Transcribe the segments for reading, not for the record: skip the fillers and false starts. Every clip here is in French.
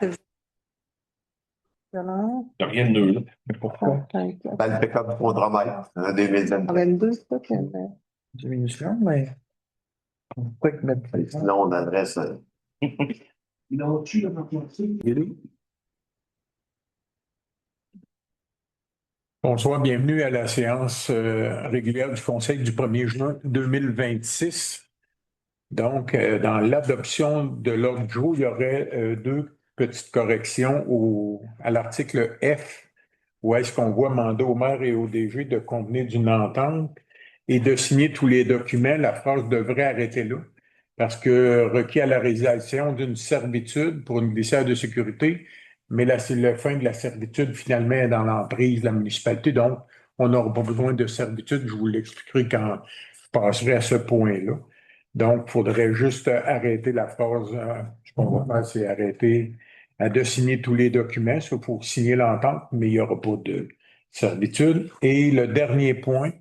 C'est violent. Il n'y a rien de nul, là. Mais pourquoi? Ben, le pick-up au travail en 2022. 22, c'est ça qu'il y avait. Diminution, mais pourquoi ils mettent ça? Sinon, on adresse. Bonsoir, bienvenue à la séance régulière du Conseil du 1er juin 2026. Donc, dans l'adoption de l'ordre du jour, il y aurait deux petites corrections à l'article F, où est-ce qu'on voit mandat au maire et au DG de convenir d'une entente et de signer tous les documents. La phrase devrait arrêter là, parce que requis à la réalisation d'une servitude pour une glissière de sécurité, mais là, c'est la fin de la servitude finalement est dans l'emprise de la municipalité, donc on n'aura pas besoin de servitude. Je vous l'expliquerai quand je passerai à ce point-là. Donc, il faudrait juste arrêter la phrase, ce qu'on va faire, c'est arrêter de signer tous les documents. Il faut signer l'entente, mais il n'y aura pas de servitude. Et le dernier point,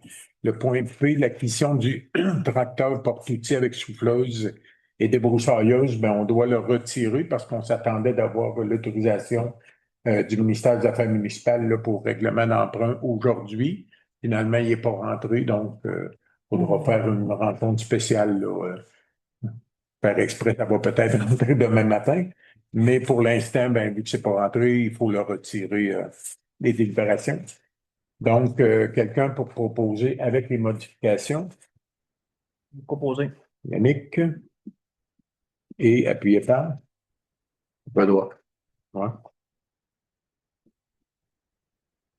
le point P, l'acquisition du tracteur porte-outils avec souffleuse et débroussailleuse, ben, on doit le retirer parce qu'on s'attendait d'avoir l'autorisation du ministère des Affaires municipales là, pour règlement d'emprunt aujourd'hui. Finalement, il n'est pas rentré, donc il faudra faire une rencontre spéciale là, faire exprès, ça va peut-être rentrer demain matin. Mais pour l'instant, ben, vu que c'est pas rentré, il faut le retirer des délibérations. Donc, quelqu'un pour proposer avec les modifications, Proposé. Yannick, et appuyé par. Benoît. Ouais.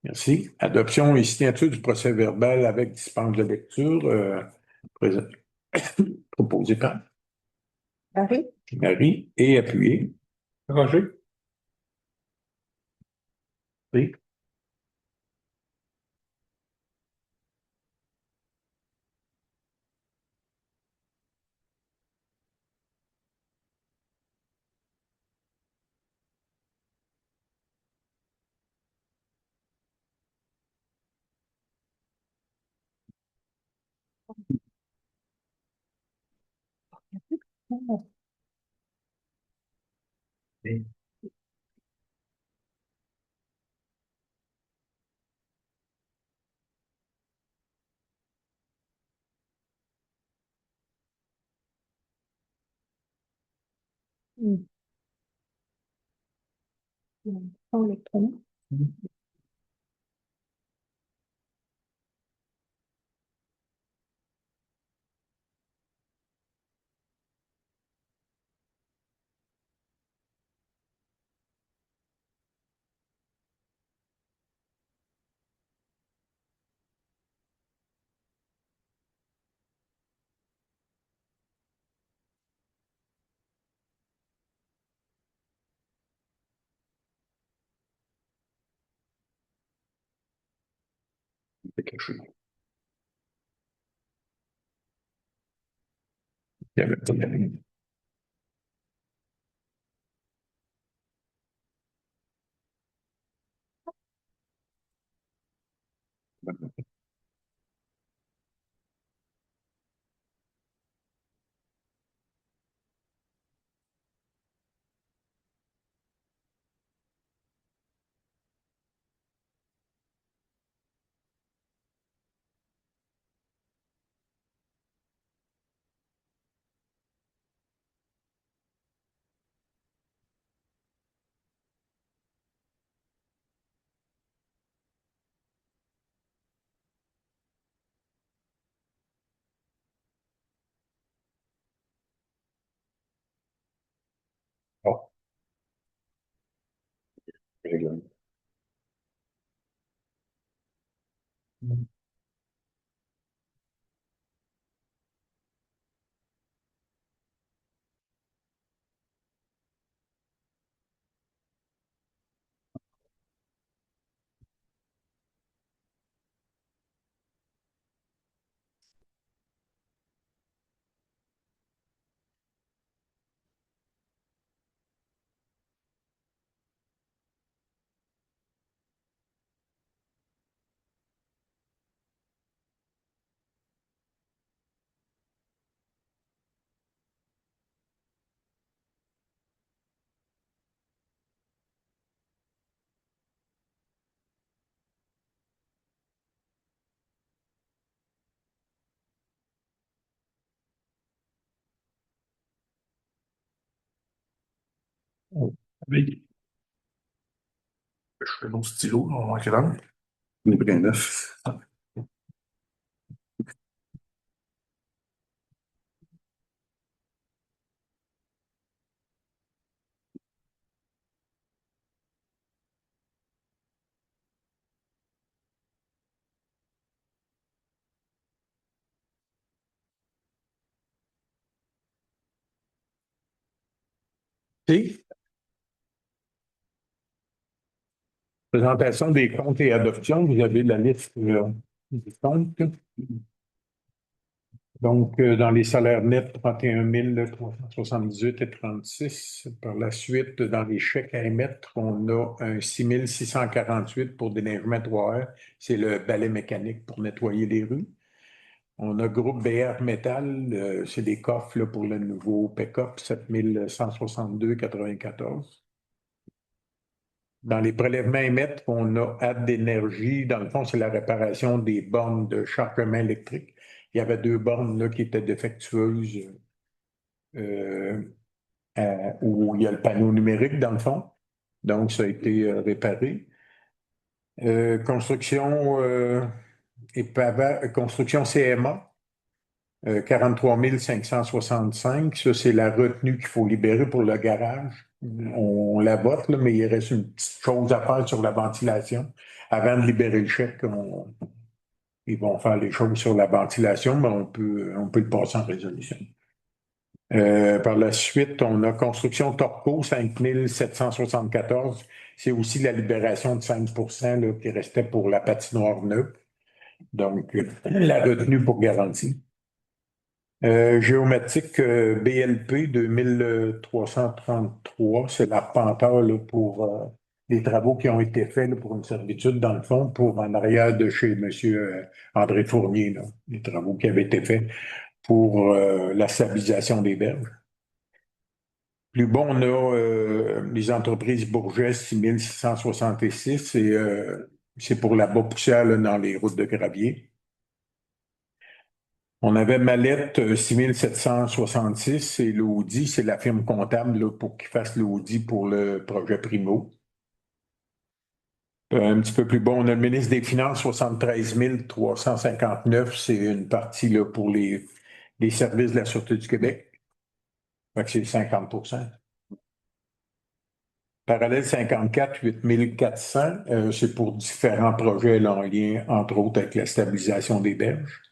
Merci. Adoption et signature du procès verbal avec dispense de lecture, proposé par Marie? Marie et appuyé. Roger. Oui. Électronique. C'est quelque chose. Il y avait pas de- Oh, règlement. Oui. Je fais mon stylo, on va écrire. On est pris un neuf. OK. Présentation des comptes et adoptions. Vous avez la liste des comptes. Donc, dans les salaires nets, 31 378,36. Par la suite, dans les chèques à émettre, on a un 6 648 pour déneigement 3R. C'est le balai mécanique pour nettoyer les rues. On a groupe BR Métal, c'est des coffres là, pour le nouveau pick-up, 7 162,94. Dans les prélèvements émettre, on a Add d'énergie. Dans le fond, c'est la réparation des bornes de chargement électrique. Il y avait 2 bornes là, qui étaient défectueuses où il y a le panneau numérique dans le fond. Donc, ça a été réparé. Construction construction CMA, 43 565. Ça, c'est la retenue qu'il faut libérer pour le garage. On la vote, là, mais il reste une petite chose à faire sur la ventilation. Avant de libérer le chèque, ils vont faire les choses sur la ventilation, mais on peut le passer en résolution. Par la suite, on a construction Torco, 5 774. C'est aussi la libération de 5 là, qui restait pour la patinoire neuve. Donc, la retenue pour garantie. Géomatique BLP 2333, c'est l'arpenteur là, pour les travaux qui ont été faits là, pour une servitude, dans le fond, pour en arrière de chez M. André Fournier, là, les travaux qui avaient été faits pour la stabilisation des berges. Plus bon, on a les entreprises Bourget, 6 666, et c'est pour la bas-poussière là, dans les routes de gravier. On avait Mallette, 6 766, et l'Audi, c'est la firme comptable là, pour qu'il fasse l'Audi pour le projet Primo. Un petit peu plus bon, on a le ministre des Finances, 73 359, c'est une partie là, pour les services de la Sûreté du Québec. Fait que c'est 50%. Parallèle 54, 8 400, c'est pour différents projets là, en lien, entre autres, avec la stabilisation des berges.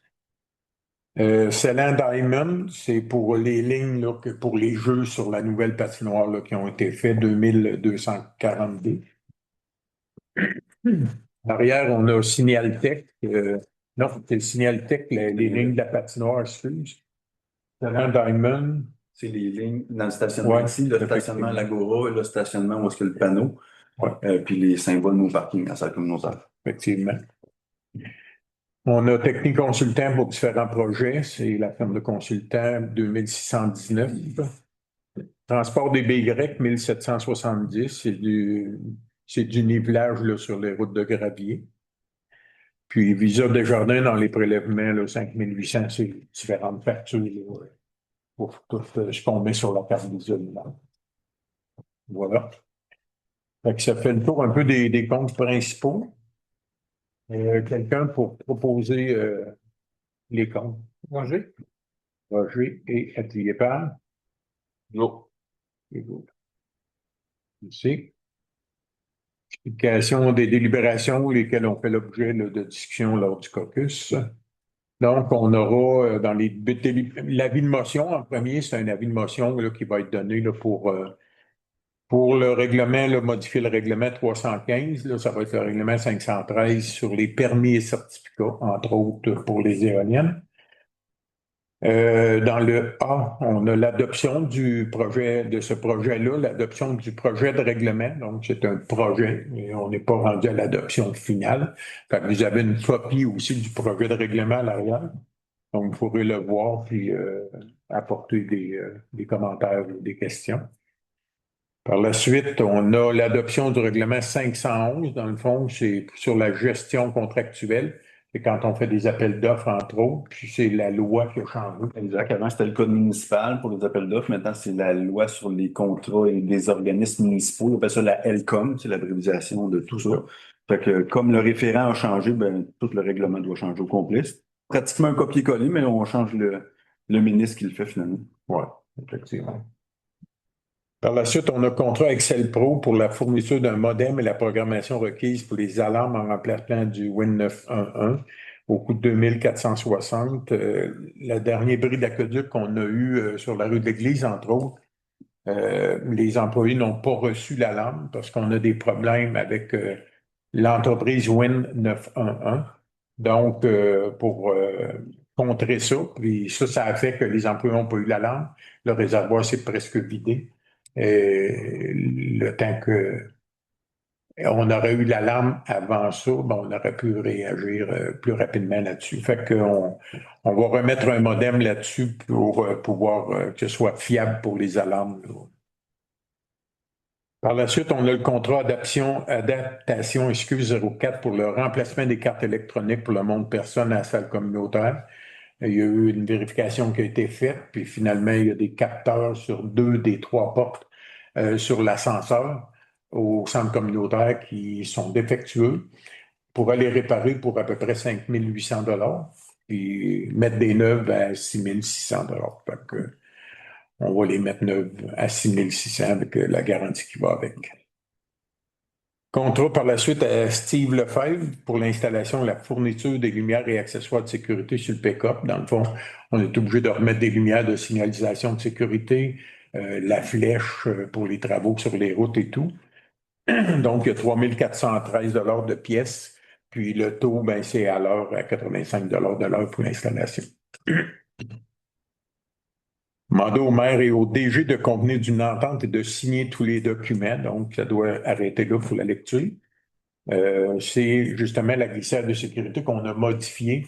Ceylan Diamond, c'est pour les lignes, là, pour les jeux sur la nouvelle patinoire là, qui ont été faits, 2242. Derrière, on a Signaltech. Non, c'est le Signaltech, les lignes de la patinoire, excuse. Ceylan Diamond. C'est les lignes dans le stationnement Ouais, ici, le stationnement à l'Agora et le stationnement où est-ce que le panneau, Ouais. puis les symboles no parking à salle communautaire. Effectivement. On a Technique Consultant pour différents projets. C'est la firme de consultants 2619. Transport des BY 1770. C'est du nivelage là, sur les routes de gravier. Puis Visa Desjardins dans les prélèvements, là, 5800, c'est différentes factures là, pour tout ce qu'on met sur la carte d'isolement. Voilà. Fait que ça fait le tour un peu des comptes principaux. Quelqu'un pour proposer les comptes. Roger? Roger et Atelier Par. Non. Ici. Explication des délibérations lesquelles on fait l'objet là, de discussion lors du caucus. Donc, on aura dans l'avis de motion, en premier, c'est un avis de motion là, qui va être donné là, pour le règlement, là, modifier le règlement 315. Là, ça va être le règlement 513 sur les permis et certificats, entre autres pour les éoliennes. Dans le A, on a l'adoption du projet, de ce projet-là, l'adoption du projet de règlement. Donc, c'est un projet et on n'est pas rendu à l'adoption finale. Fait que vous avez une copie aussi du projet de règlement à l'arrière. Donc, vous pourrez le voir puis apporter des commentaires ou des questions. Par la suite, on a l'adoption du règlement 511. Dans le fond, c'est sur la gestion contractuelle. C'est quand on fait des appels d'offres, entre autres, puis c'est la loi qui a changé. Exact. Avant, c'était le code municipal pour les appels d'offres. Maintenant, c'est la loi sur les contrats et des organismes municipaux. On appelle ça la LCOM, c'est l'abréviation de tout ça. Fait que comme le référent a changé, ben, tout le règlement doit changer au complet. C'est pratiquement un copier-coller, mais on change le ministre qui le fait finalement. Oui, effectivement. Par la suite, on a contrat Excel Pro pour la fourniture d'un modem et la programmation requise pour les alarmes en remplacement du Win 911 au coût de 2460. Le dernier bris d'aqueduc qu'on a eu sur la rue de l'Église, entre autres, les employés n'ont pas reçu l'alarme parce qu'on a des problèmes avec l'entreprise Win 911. Donc, pour contrer ça, puis ça a fait que les employés n'ont pas eu l'alarme. Le réservoir s'est presque vidé. Le temps que on aurait eu l'alarme avant ça, ben, on aurait pu réagir plus rapidement là-dessus. Fait qu'on on va remettre un modem là-dessus pour pouvoir que ce soit fiable pour les alarmes, là. Par la suite, on a le contrat adaptation 04 pour le remplacement des cartes électroniques pour le monde personne à la salle communautaire. Il y a eu une vérification qui a été faite, puis finalement, il y a des capteurs sur 2 des 3 portes sur l'ascenseur au centre communautaire qui sont défectueux. Pour aller réparer pour à peu près 5 800 puis mettre des neuves à 6 600 Fait que on va les mettre neuves à 6 600 avec la garantie qui va avec. Contrat par la suite à Steve Lefebvre pour l'installation de la fourniture des lumières et accessoires de sécurité sur le pick-up. Dans le fond, on est obligé de remettre des lumières de signalisation de sécurité, la flèche pour les travaux sur les routes et tout. Donc, il y a 3 413 de pièces. Puis le taux, ben, c'est à l'heure à 85 de l'heure pour l'installation. Mandat au maire et au DG de convenir d'une entente et de signer tous les documents. Donc, ça doit arrêter là pour la lecture. C'est justement la glissière de sécurité qu'on a modifiée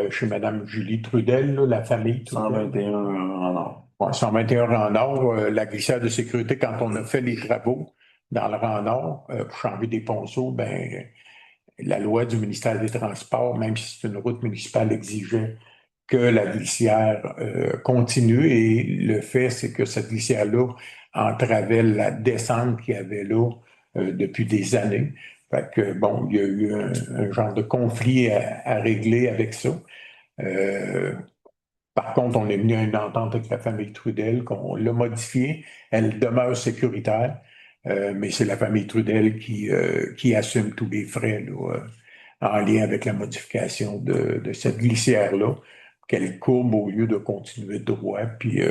chez Mme Julie Trudel, là, la famille Trudel. 121 en or. Ouais, 121 en or. La glissière de sécurité, quand on a fait les travaux dans le rang nord pour changer des ponceaux, ben, la loi du ministère des Transports, même si c'est une route municipale, exigeait que la glissière continue. Et le fait, c'est que cette glissière-là entravait la descente qu'il y avait là depuis des années. Fait que, bon, il y a eu un genre de conflit à régler avec ça. Par contre, on est venu à une entente avec la famille Trudel, qu'on l'a modifiée. Elle demeure sécuritaire, mais c'est la famille Trudel qui assume tous les frais là, en lien avec la modification de cette glissière-là, qu'elle courbe au lieu de continuer droit. Puis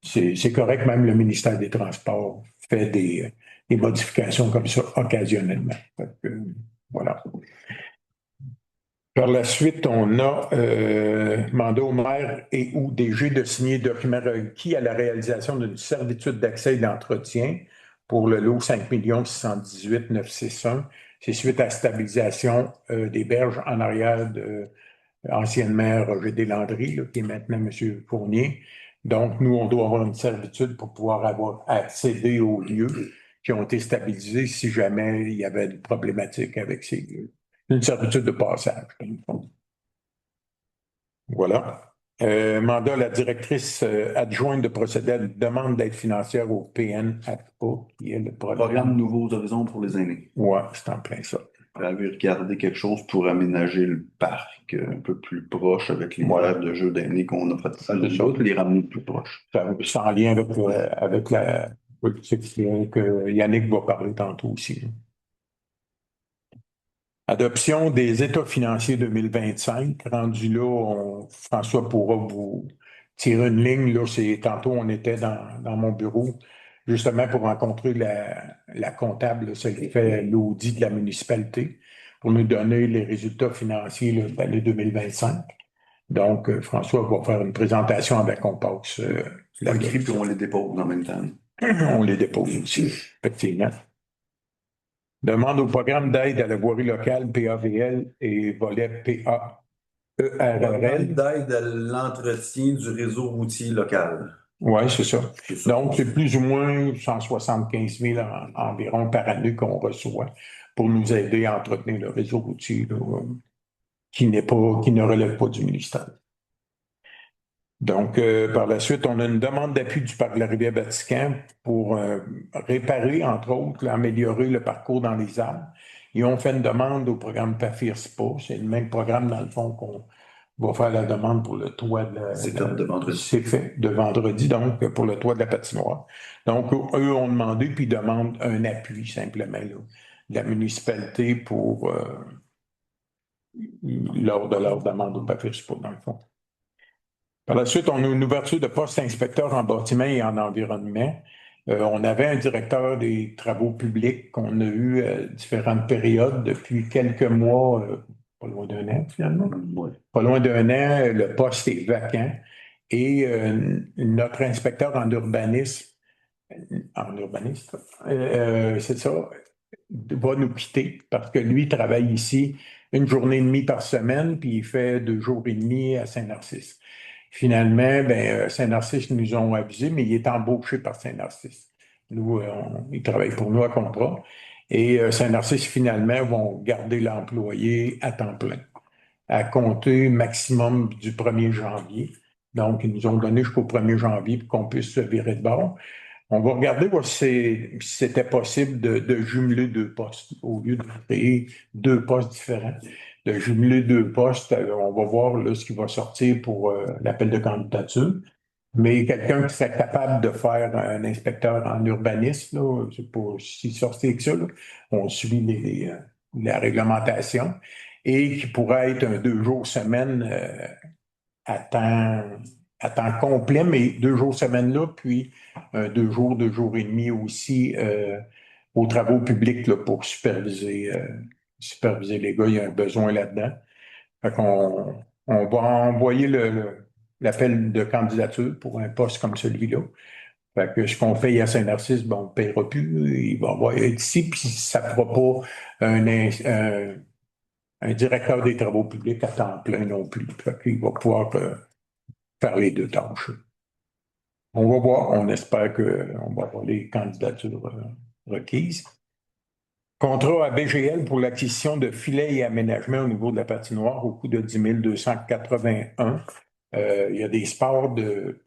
c'est correct, même le ministère des Transports fait des modifications comme ça occasionnellement. Fait que, voilà. Par la suite, on a mandat au maire et ou DG de signer documents requis à la réalisation d'une servitude d'accès et d'entretien pour le lot 5 618 961. C'est suite à la stabilisation des berges en arrière de anciennement Roger Deslandry, là, qui est maintenant M. Fournier. Donc, nous, on doit avoir une servitude pour pouvoir avoir accédé aux lieux qui ont été stabilisés si jamais il y avait des problématiques avec ces lieux. Une servitude de passage. Voilà. Mandat à la directrice adjointe de procéder à une demande d'aide financière au PNAPA, qui est le Programme Nouveaux Horizons pour les aînés. Ouais, c'est en plein ça. Elle avait regardé quelque chose pour aménager le parc un peu plus proche avec les aires de jeux d'aînés qu'on a fait ça, les ramener plus proches. C'est en lien avec la politique que Yannick va parler tantôt aussi. Adoption des états financiers 2025. Rendu là, François pourra vous tirer une ligne. Là, tantôt, on était dans mon bureau justement pour rencontrer la comptable, celle qui fait l'audit de la municipalité, pour nous donner les résultats financiers de l'année 2025. Donc, François va faire une présentation avant qu'on passe. On écrit puis on les dépose en même temps. On les dépose aussi, effectivement. Demande au programme d'aide à la voirie locale, PAVL, et volet PAERL. D'aide à l'entretien du réseau routier local. Oui, c'est ça. Donc, c'est plus ou moins 175 000 environ par année qu'on reçoit pour nous aider à entretenir le réseau routier là, qui ne relève pas du ministère. Donc, par la suite, on a une demande d'appui du Parc de la Rivière-Vatican pour réparer, entre autres, améliorer le parcours dans les arbres. Ils ont fait une demande au programme PAFIR-SPA. C'est le même programme, dans le fond, qu'on va faire la demande pour le toit C'est fait de vendredi. C'est fait de vendredi, donc, pour le toit de la patinoire. Donc, eux ont demandé, puis ils demandent un appui, simplement, là, de la municipalité pour lors de leur demande au PAFIR-SPA, dans le fond. Par la suite, on a une ouverture de poste inspecteur en bâtiment et en environnement. On avait un directeur des travaux publics qu'on a eu à différentes périodes depuis quelques mois, pas loin d'un an finalement. Ouais. Pas loin d'un an, le poste est vacant. Et notre inspecteur c'est ça, va nous quitter parce que lui travaille ici une journée et demie par semaine, puis il fait 2 jours et demi à Saint-Narcisse. Finalement, Saint-Narcisse nous ont avisé, mais il est embauché par Saint-Narcisse. Nous, il travaille pour nous à contrat. Et Saint-Narcisse, finalement, vont garder l'employé à temps plein, à compter maximum du 1er janvier. Donc, ils nous ont donné jusqu'au 1er janvier pour qu'on puisse se virer de bord. On va regarder voir si c'était possible de jumeler 2 postes au lieu de créer 2 postes différents. De jumeler 2 postes, on va voir là, ce qui va sortir pour l'appel de candidature. Mais quelqu'un qui serait capable de faire un inspecteur en urbanisme, là, c'est pas si sorti que ça, là. On suit la réglementation et qui pourrait être un 2 jours semaine à temps complet, mais 2 jours semaine là, puis 2 jours et demi aussi aux travaux publics là, pour superviser les gars. Il y a un besoin là-dedans. Fait qu'on on va envoyer l'appel de candidature pour un poste comme celui-là. Fait que ce qu'on paye à Saint-Narcisse, on ne paiera plus. Il va être ici, puis ça ne fera pas un directeur des travaux publics à temps plein non plus. Fait qu'il va pouvoir faire les 2 tâches. On va voir, on espère qu'on va avoir les candidatures requises. Contrat à BGL pour l'acquisition de filets et aménagements au niveau de la patinoire au coût de 10 281. Il y a des sports de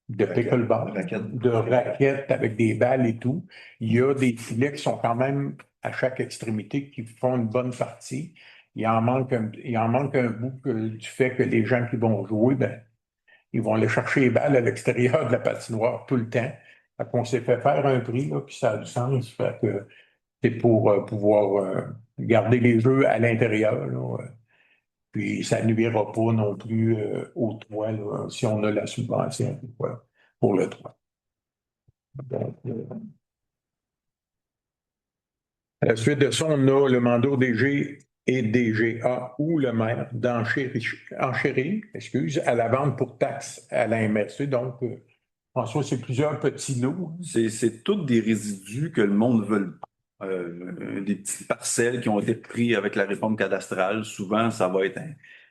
pickleball, de raquettes avec des balles et tout. Il y a des filets qui sont quand même à chaque extrémité qui font une bonne partie. Il en manque un bout du fait que les gens qui vont jouer, ils vont aller chercher les balles à l'extérieur de la patinoire tout le temps. Fait qu'on s'est fait faire un prix, là, puis ça a du sens. Fait que c'est pour pouvoir garder les jeux à l'intérieur, là. Puis ça ne nuira pas non plus au toit, là, si on a la subvention pour le toit. Donc, à la suite de ça, on a le mandat au DG et DGA ou le maire enchérir, à la vente pour taxes à la MRC. Donc, François, c'est plusieurs petits lots. C'est tous des résidus que le monde veut. Des petites parcelles qui ont été prises avec la réforme cadastrale. Souvent, ça va être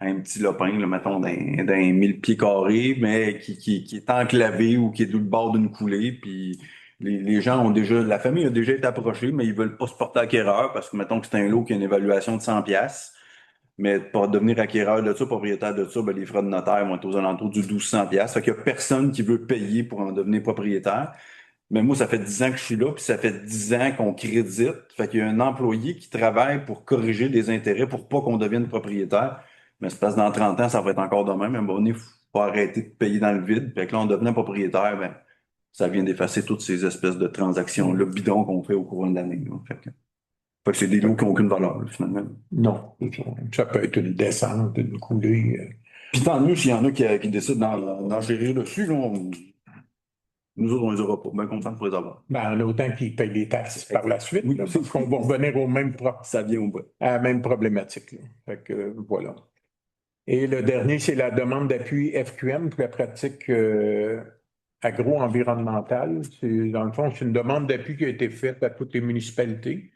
un petit lopin, là, mettons, d'un 1000 pieds carrés, mais qui est enclavé ou qui est du bord d'une coulée. Puis les gens la famille a déjà été approchée, mais ils veulent pas se porter acquéreur parce que, mettons que c'est un lot qui a une évaluation de 100 pièces. Mais pour devenir acquéreur de ça, propriétaire de ça, les frais de notaire vont être aux alentours du 1200 pièces. Fait qu'il y a personne qui veut payer pour en devenir propriétaire. Mais moi, ça fait 10 ans que je suis là, puis ça fait 10 ans qu'on crédite. Fait qu'il y a un employé qui travaille pour corriger des intérêts pour pas qu'on devienne propriétaire. Mais c'est parce que dans 30 ans, ça va être encore de même. À un moment donné, il faut arrêter de payer dans le vide. Fait que là, on devenait propriétaire, ça vient d'effacer toutes ces espèces de transactions-là bidons qu'on fait au cours de l'année. Fait que c'est des lots qui n'ont aucune valeur, là, finalement. Non, ça peut être une descente, une coulée. Puis tant mieux s'il y en a qui décident d'enchérir dessus, là, nous autres, on les aura pas. Bien contents pour les avoir. En autant qu'ils payent les taxes par la suite, Oui. là, parce qu'on va revenir Ça vient au bout. à la même problématique, là. Fait que, voilà. Et le dernier, c'est la demande d'appui FQM pour la pratique agro-environnementale. Dans le fond, c'est une demande d'appui qui a été faite à toutes les municipalités.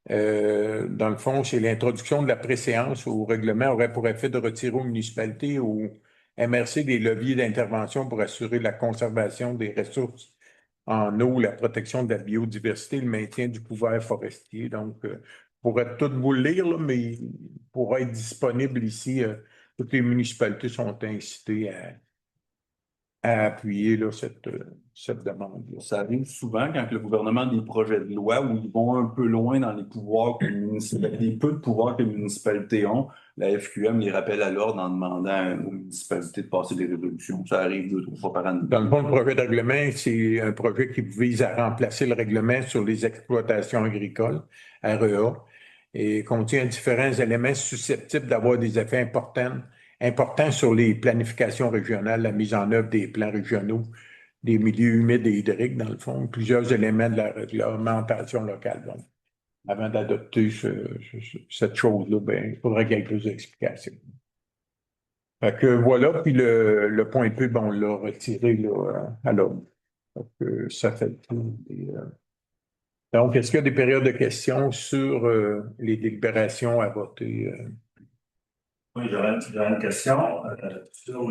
Dans le fond, c'est l'introduction de la préséance au règlement aurait pour effet de retirer aux municipalités ou MRC des leviers d'intervention pour assurer la conservation des ressources en eau, la protection de la biodiversité, le maintien du couvert forestier. Donc, pourrais tout vous le lire, là, mais pour être disponible ici, toutes les municipalités sont incitées à appuyer là, cette demande-là. Ça arrive souvent quand le gouvernement a des projets de loi où ils vont un peu loin dans les pouvoirs que les municipalités, les peu de pouvoirs que les municipalités ont. La FQM les rappelle à l'ordre en demandant aux municipalités de passer des résolutions. Ça arrive 2 ou 3 fois par année. Dans le fond, le projet de règlement, c'est un projet qui vise à remplacer le règlement sur les exploitations agricoles, REA, et contient différents éléments susceptibles d'avoir des effets importants sur les planifications régionales, la mise en œuvre des plans régionaux, des milieux humides et hydriques, dans le fond, plusieurs éléments de la réglementation locale. Donc, avant d'adopter cette chose-là, ben, il faudrait qu'il y ait plus d'explications. Fait que voilà, puis le point P, ben, on l'a retiré là, à l'ordre. Ça fait le tour Donc, est-ce qu'il y a des périodes de questions sur les délibérations à voter? Oui, j'aurais une question sur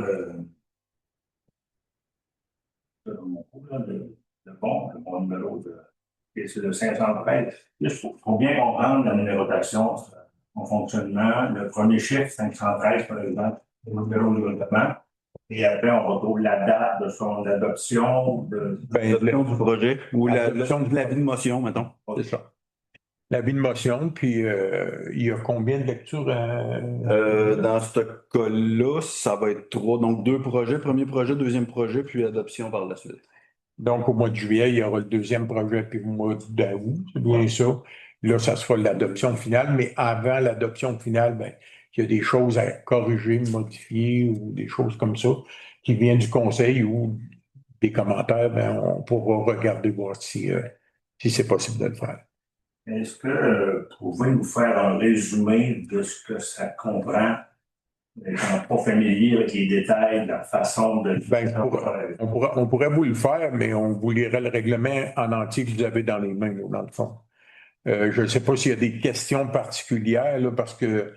mon coup, là, le bon numéro c'est le 513. Il faut bien comprendre la numérotation, son fonctionnement. Le premier chiffre, 513, par exemple, le numéro de développement. Et après, on retrouve la date de son adoption. L'adoption du projet ou Adoption de l'avis de motion, mettons. C'est ça. L'avis de motion, puis il y a combien de lectures? Dans ce cas-là, ça va être 3. Donc 2 projets, premier projet, deuxième projet, puis adoption par la suite. Donc, au mois de juillet, il y aura le deuxième projet, puis au mois d'août, c'est bien ça. Là, ça sera l'adoption finale, mais avant l'adoption finale, ben, il y a des choses à corriger, modifier ou des choses comme ça qui viennent du conseil ou des commentaires, ben, on pourra regarder, voir si c'est possible de le faire. Est-ce que vous pouvez nous faire un résumé de ce que ça comprend, étant pas familier avec les détails, la façon de Ben, on pourrait vous le faire, mais on vous lirait le règlement en entier que vous avez dans les mains, là, dans le fond. Je ne sais pas s'il y a des questions particulières, là, parce que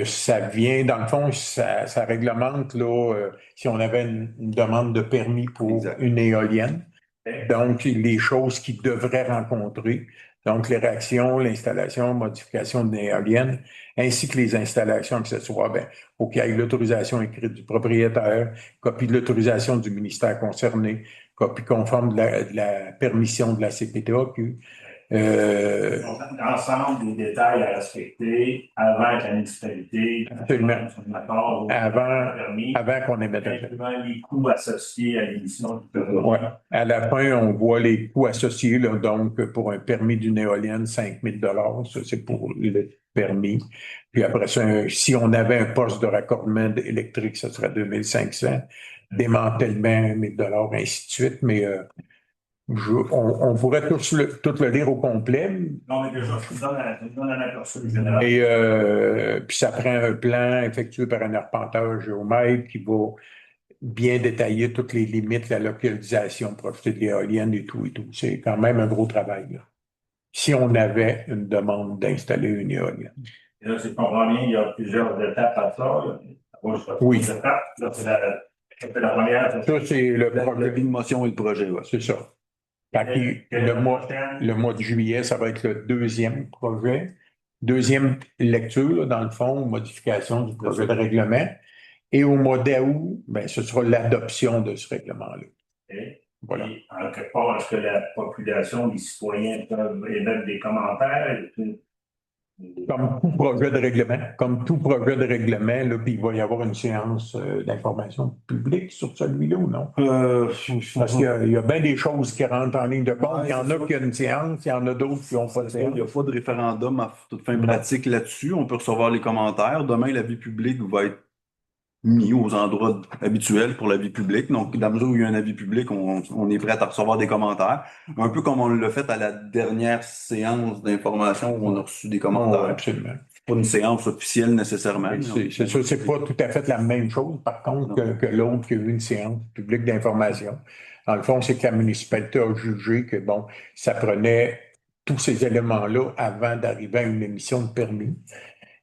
ça vient, dans le fond, ça réglemente là, si on avait une demande de permis pour Exact. une éolienne. Donc, les choses qu'ils devraient rencontrer. Donc, les réactions, l'installation, modification d'une éolienne, ainsi que les installations accessoires, ben, faut qu'il y ait l'autorisation écrite du propriétaire, copie de l'autorisation du ministère concerné, copie conforme de la permission de la CPTAQ. L'ensemble des détails à respecter avant que la municipalité. Absolument. Avant qu'on émette un permis. Les coûts associés à l'émission du permis. Ouais. À la fin, on voit les coûts associés, là, donc pour un permis d'une éolienne, 5 000 $, ça c'est pour le permis. Puis après ça, si on avait un poste de raccordement électrique, ça serait 2 500. Démantèlement, 1 000 $, ainsi de suite. Mais on pourrait tout le lire au complet. Non, mais déjà, je vous donne un aperçu général. Et puis ça prend un plan effectué par un arpenteur géomètre qui va bien détailler toutes les limites, la localisation, profiter de l'éolienne et tout et tout. C'est quand même un gros travail, là. Si on avait une demande d'installer une éolienne. Et là, si je comprends bien, il y a plusieurs étapes à ça. Là. Oui. Là, c'est la première. Ça, c'est le projet. L'avis de motion et le projet, ouais. C'est ça. Le mois de juillet, ça va être le deuxième projet. Deuxième lecture, là, dans le fond, modification du projet de règlement. Et au mois d'août, ben, ce sera l'adoption de ce règlement-là. Okay. Voilà. Et en quelque part, est-ce que la population, les citoyens peuvent émettre des commentaires? Comme tout projet de règlement, là, puis il va y avoir une séance d'information publique sur celui-là ou non? Parce qu'il y a bien des choses qui rentrent en ligne de compte. Il y en a qui ont une séance, il y en a d'autres qui n'ont pas de séance. Il n'y a pas de référendum à toute fin pratique là-dessus. On peut recevoir les commentaires. Demain, l'avis public va être mis aux endroits habituels pour l'avis public. Donc, dans la mesure où il y a un avis public, on est prêt à recevoir des commentaires. Un peu comme on l'a fait à la dernière séance d'information où on a reçu des commentaires. Oh, absolument. Pas une séance officielle nécessairement. C'est sûr, c'est pas tout à fait la même chose, par contre, que l'autre qui a eu une séance publique d'information. Dans le fond, c'est que la municipalité a jugé que, bon, ça prenait tous ces éléments-là avant d'arriver à une émission de permis.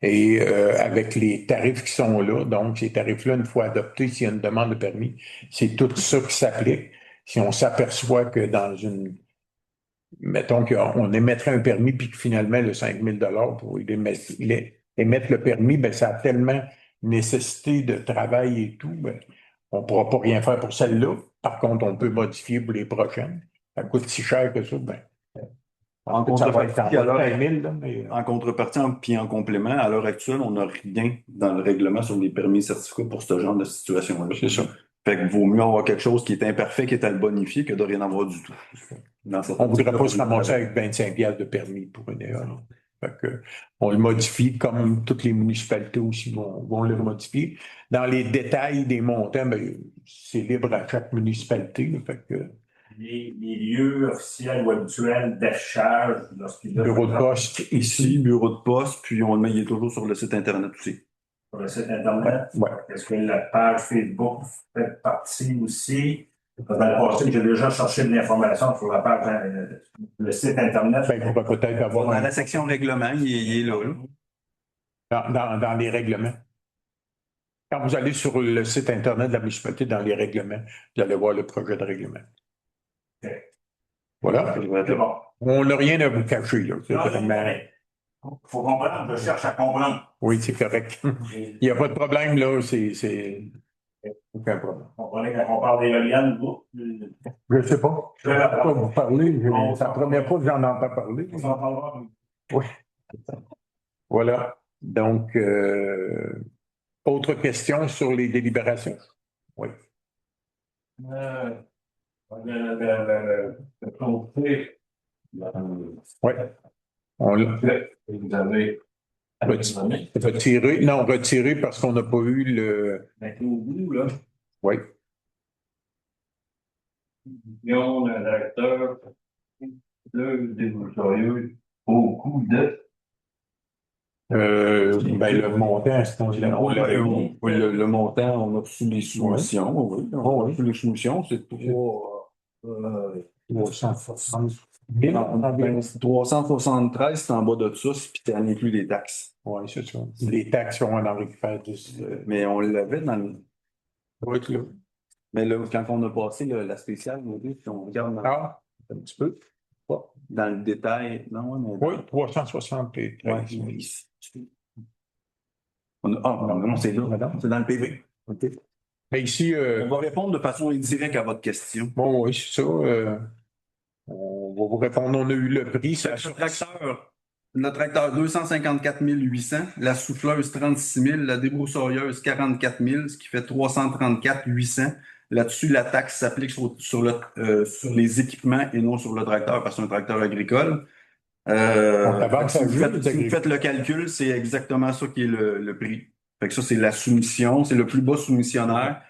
Et avec les tarifs qui sont là, donc ces tarifs-là, une fois adoptés, s'il y a une demande de permis, c'est tout ça qui s'applique. Si on s'aperçoit que dans mettons qu'on émettrait un permis, puis que finalement, le 5 000 pour émettre le permis, ben, ça a tellement nécessité de travail et tout, ben, on ne pourra pas rien faire pour celle-là. Par contre, on peut modifier pour les prochaines. Ça coûte si cher que ça, ben, En ça va être contrepartie, alors, 5 000, là, mais, en contrepartie, puis en complément, à l'heure actuelle, on n'a rien dans le règlement sur les permis et certificats pour ce genre de situation-là. c'est ça. Fait que vaut mieux avoir quelque chose qui est imparfait, qui est à le bonifier, que de rien avoir du tout. Dans cette On ne voudrait optique-là, pas se ramasser avec 25 piastres de permis pour une EA. Là. Fait que, on le modifie comme toutes les municipalités aussi vont le modifier. Dans les détails des montants, ben, c'est libre à chaque municipalité. Là. Fait que, Les lieux officiels ou habituels d'affichage lorsqu'il y a bureau de poste Ici, bureau de poste, puis on le met, il est toujours sur le site Internet aussi. sur le site Internet. ouais. Est-ce que la page Facebook fait partie aussi? Dans le passé, j'ai déjà cherché de l'information sur la page, le site Internet. Ben, on va peut-être avoir Dans la section règlement, il est là. dans les règlements. Quand vous allez sur le site Internet de la municipalité, dans les règlements, vous allez voir le projet de règlement. OK. Voilà. C'est bon. On n'a rien à vous cacher. Là. C'est vraiment... Faut comprendre, je cherche à comprendre. Oui, c'est correct. Il n'y a pas de problème, là. C'est aucun problème. Vous comprenez quand on parle d'éoliennes, vous? Je ne sais pas. Je ne sais pas vous parler. C'est la première fois que j'en entends parler. On s'en parlera. Oui. Voilà. Donc, autre question sur les délibérations? Oui. Le comté, Oui. On l'a vous avez retiré. Non, retiré parce qu'on n'a pas eu le. au bout, là, Oui. million d'un acteur, le débouchorieux, au coût de. Ben, le montant, on l'avait eu. Le montant, on a reçu les soumissions. Oui, on a reçu les soumissions. C'est 360 373, c'est en bas de ça, puis ça inclut les taxes. Oui, c'est ça. Les taxes, on en récupère 10. Mais on l'avait dans le. Oui, là. Mais là, quand on a passé la spéciale, si on regarde Ah, un petit peu. dans le détail. Non, mais Oui, 373. ouais, ici. Non, c'est là. C'est dans le PV. OK. Mais ici, On va répondre de façon indirecte à votre question. bon, oui, c'est ça. On va vous répondre. On a eu le prix. Ça... Le tracteur 254 800, la souffleuse 36 000, la débroussailleuse 44 000, ce qui fait 334 800. Là-dessus, la taxe s'applique sur les équipements et non sur le tracteur parce que c'est un tracteur agricole. Si vous faites le calcul, c'est exactement ça qui est le prix. Fait que ça, c'est la soumission, c'est le plus bas soumissionnaire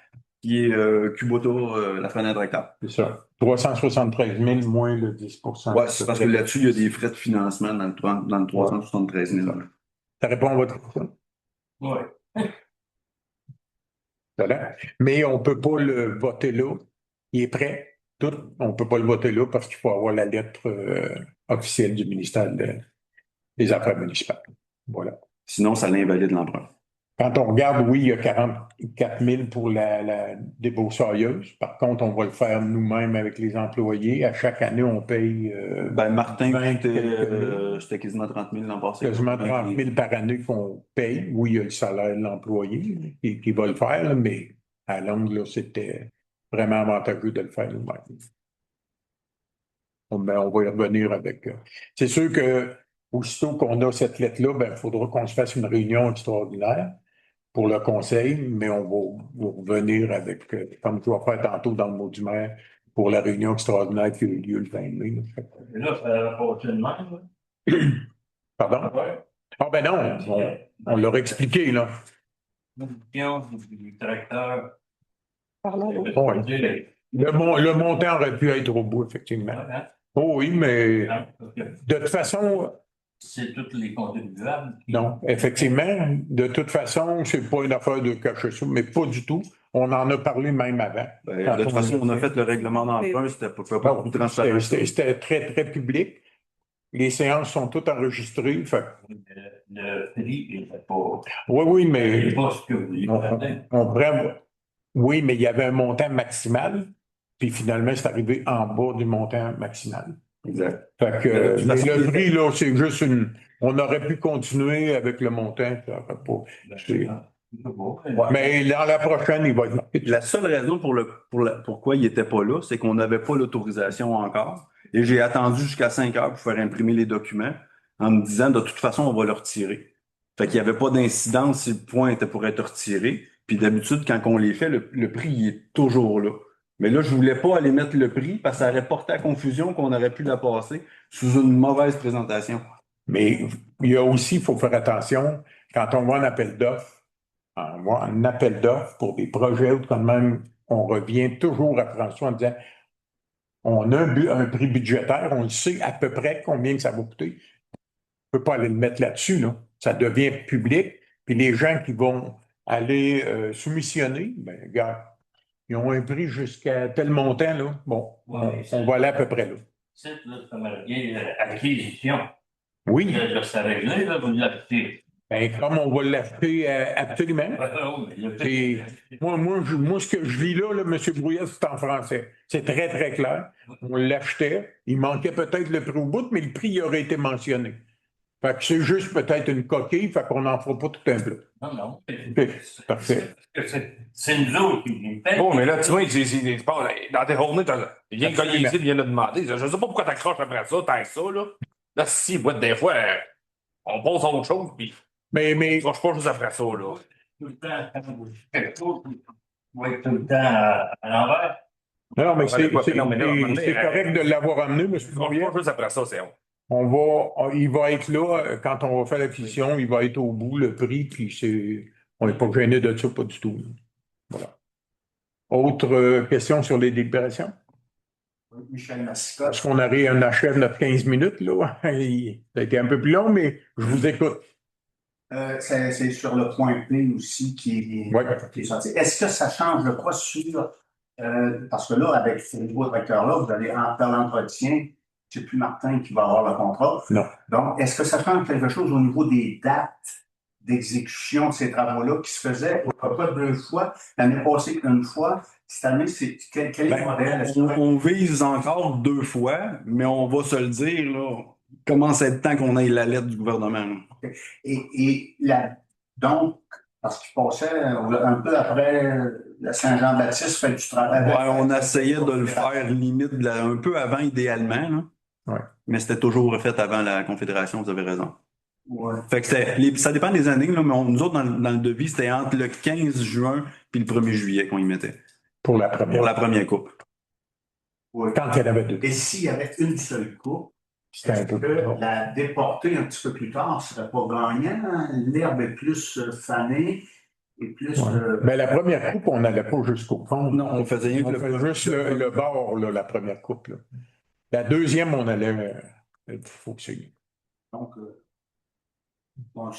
qui est Kubota, la fenêtre tracteur. C'est ça. 373 000 moins le 10 Oui, c'est parce que là-dessus, il y a des frais de financement dans le 373 000. Ça répond à votre question? Oui. Voilà. Mais on ne peut pas le voter là. Il est prêt. Tout. On ne peut pas le voter là parce qu'il faut avoir la lettre officielle du ministère des Affaires municipales. Voilà. Sinon, ça l'invalide l'emprunt. Quand on regarde, oui, il y a 44 000 pour la débroussailleuse. Par contre, on va le faire nous-mêmes avec les employés. À chaque année, on paye. Martin, 20 c'était quasiment 30 000 l'an passé. Quasiment 30 000 par année qu'on paye. Oui, il y a le salaire de l'employé qui va le faire, là, mais à longue, là, c'était vraiment avantageux de le faire nous-mêmes. On va y revenir avec. C'est sûr que aussitôt qu'on a cette lettre-là, il faudra qu'on se fasse une réunion extraordinaire pour le conseil, mais on va revenir avec, comme je vais faire tantôt dans le mot du maire, pour la réunion extraordinaire qui a eu lieu le 20 mai. Et là, ça n'a pas été de même. Pardon? Ouais. Ah ben non, on leur a expliqué, là. Du tracteur. Parlons. Oui. Le montant aurait pu être au bout, effectivement. Oh oui, mais de toute façon. C'est tous les contribuables. Non, effectivement. De toute façon, c'est pas une affaire de cacher ça, mais pas du tout. On en a parlé même avant. De toute façon, on a fait le règlement d'emprunt, c'était pas plus transparent. C'était très, très public. Les séances sont toutes enregistrées. Fait. Le prix n'était pas. Oui, mais. C'est pas ce que vous Oui, mais il y avait un montant maximal, puis finalement, c'est arrivé en bas du montant maximal. Exact. Fait que, De toute mais façon, le prix, là, c'est juste on aurait pu continuer avec le montant. Ça aurait pas- c'est- Mais dans la prochaine, il va être marqué. La seule raison pourquoi il n'était pas là, c'est qu'on n'avait pas l'autorisation encore. Et j'ai attendu jusqu'à 5 heures pour faire imprimer les documents en me disant, de toute façon, on va le retirer. Fait qu'il n'y avait pas d'incidence si le point était pour être retiré. Puis d'habitude, quand on les fait, le prix il est toujours là. Mais là, je voulais pas aller mettre le prix parce que ça aurait porté à confusion qu'on aurait pu la passer sous une mauvaise présentation. Mais il y a aussi, il faut faire attention, quand on va en appel d'offres, pour des projets ou quand même, on revient toujours à François en disant on a un prix budgétaire, on le sait à peu près combien que ça va coûter. On ne peut pas aller le mettre là-dessus, là. Ça devient public. Puis les gens qui vont aller soumissionner, ben, regarde, ils ont un prix jusqu'à tel montant, là. Bon, on va aller à peu près là. C'est là, ça m'a bien acquisition. Oui, Là, c'est réglé, là, vous l'achetez. ben, comme on va l'acheter absolument. Et moi, ce que je lis là, M. Brouillard, c'est en français. C'est très, très clair. On l'achetait. Il manquait peut-être le prix au bout, mais le prix il aurait été mentionné. Fait que c'est juste peut-être une coquille, fait qu'on n'en fera pas tout un plat. Non. OK, parfait. C'est nous autres qui fait. Bon, mais là, tu vois, dans tes journées, il vient de cogner ici, il vient de demander. Je sais pas pourquoi t'accroches après ça, tant que ça, là. Là, si, moi, des fois, on pose autre chose, puis Mais je pas juste après ça, là. Tout le temps, quand vous faites tout, vous êtes tout le temps à l'envers. non, mais c'est Non, mais là, à un moment donné, correct de l'avoir amené, M. Je Brouillard. pas juste après ça, c'est Il va être là, quand on va faire l'acquisition, il va être au bout, le prix, puis on n'est pas gêné de ça, pas du tout. Voilà. Autre question sur les délibérations? Michel Massica. Parce qu'on achève notre 15 minutes, là. Ça a été un peu plus long, mais je vous écoute. C'est sur le point P aussi qui est sorti. Est-ce que ça change le quoi sur. Parce que là, avec ce nouveau directeur-là, vous allez faire l'entretien. C'est plus Martin qui va avoir le contrat. Non. Donc, est-ce que ça change quelque chose au niveau des dates d'exécution de ces travaux-là qui se faisaient pas deux fois, l'année passée une fois? Cette année, quel est le modèle? Est-ce que- On vise encore 2 fois, mais on va se le dire, là, commence à être temps qu'on ait la lettre du gouvernement. Là. Donc, parce qu'il passait un peu après la Saint-Jean-Baptiste, fait du travail. Ouais, on essayait de le faire limite un peu avant, idéalement, là. Ouais. Mais c'était toujours fait avant la Confédération, vous avez raison. Ouais. Fait que ça dépend des années, là, mais nous autres, dans le devis, c'était entre le 15 juin puis le 1er juillet qu'on y mettait. Pour la première. Pour la première coupe. Ouais. Quand il y en avait deux. Et s'il y avait une seule coupe, C'était un est-ce peu que plus long. la déporter un petit peu plus tard ne serait pas gagnant? L'herbe est plus fanée et plus. Mais la première coupe, on n'allait pas jusqu'au fond. Non, on faisait rien que On faisait juste le bord, là, la première coupe. Là. La deuxième, on allait focusser. Donc, on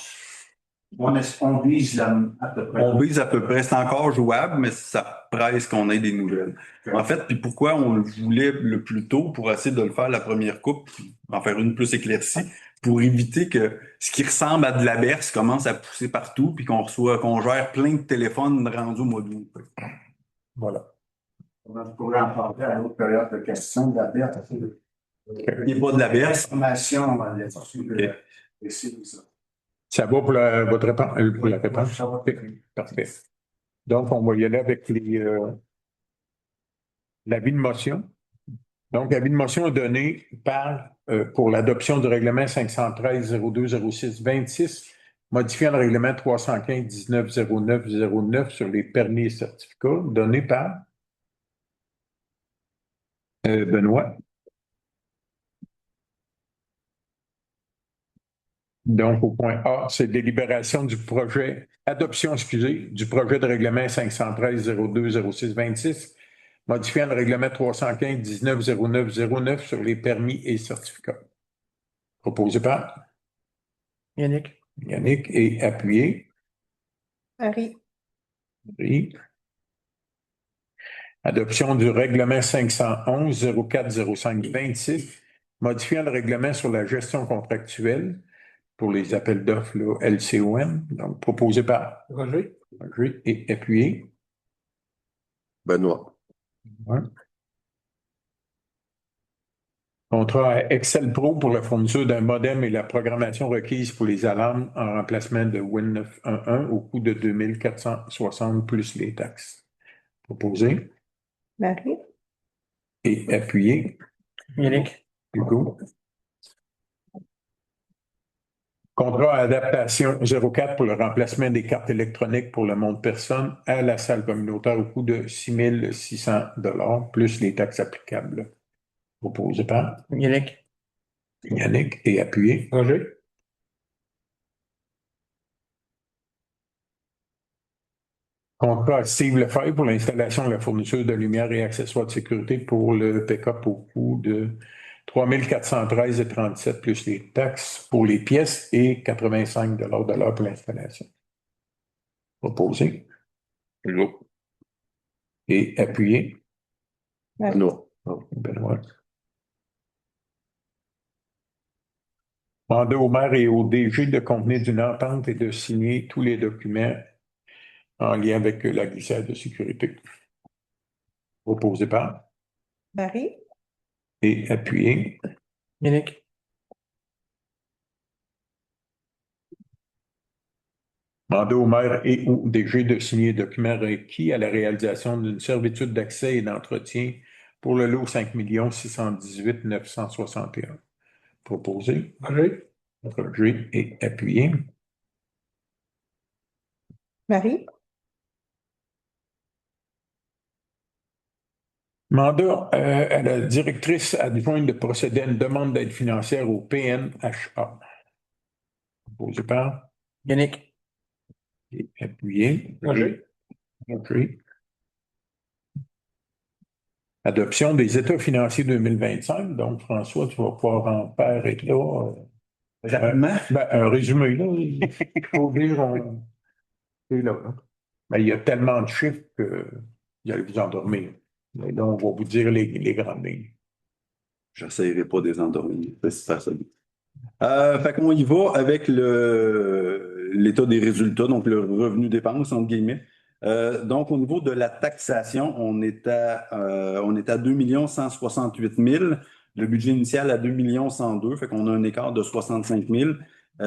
vise à peu près. On vise à peu près, c'est encore jouable, mais ça presse qu'on ait des nouvelles. En fait, puis pourquoi on le voulait le plus tôt pour essayer de le faire la première coupe, puis en faire une plus éclaircie, pour éviter que ce qui ressemble à de la berce commence à pousser partout, puis qu'on gère plein de téléphones rendus au mois d'août. Voilà. On pourrait en parler à l'autre période de questions de la berce. Il n'y a pas de la berce. Information, Ça va pour votre réponse? Pour la réponse? Ça va. Parfait. Donc, on va y aller avec l'avis de motion. Donc, l'avis de motion est donné pour l'adoption du règlement 513-0206-26, modifiant le règlement 315-1909-09 sur les permis et certificats, donné par Benoît. Donc, au point A, c'est délibération du projet, du projet de règlement 513-0206-26, modifiant le règlement 315-1909-09 sur les permis et certificats. Proposé par Yannick. Yannick et appuyé. Harry. Oui. Adoption du règlement 511-04-05-26, modifiant le règlement sur la gestion contractuelle pour les appels d'offres LCOM, donc proposé par Roger. Roger et appuyé. Benoît. Ouais. Contrat à Excel Pro pour la fourniture d'un modem et la programmation requise pour les alarmes en remplacement de Win 911 au coût de 2460 plus les taxes. Proposé Marie, et appuyé. Yannick. Hugo. Contrat à adaptation 04 pour le remplacement des cartes électroniques pour le monde personne à la salle communautaire au coût de 6 600 plus les taxes applicables. Proposé par Yannick. Yannick et appuyé. Roger. Contrat à Steve Lefebvre pour l'installation de la fourniture de lumière et accessoires de sécurité pour le pick-up au coût de 3 413,37 plus les taxes pour les pièces et 85 de l'heure pour l'installation. Proposé. Hugo. Et appuyé. Marie, Benoît. Mandat au maire et au DG de convenir d'une entente et de signer tous les documents en lien avec la glissade de sécurité. Proposé par Marie, et appuyé. Yannick. Mandat au maire et au DG de signer les documents requis à la réalisation d'une servitude d'accès et d'entretien pour le lot 5 618 961. Proposé. Roger. Roger et appuyé. Marie, Mandat à la directrice adjointe de procéder à une demande d'aide financière au PNHA. Proposé par Yannick. et appuyé. Roger. Roger. Adoption des états financiers 2025. Donc, François, tu vas pouvoir en faire état. Rapidement. Un résumé, là. Il faut dire, c'est là. Mais il y a tellement de chiffres que vous allez vous endormir. Mais donc, on va vous dire les grandes lignes. J'essaierai pas de les endormir. C'est super ça. Fait qu'on y va avec l'état des résultats, donc le revenu dépense, entre guillemets. Donc, au niveau de la taxation, on est à 2 168 000. Le budget initial à 2 102 000, fait qu'on a un écart de 65 000.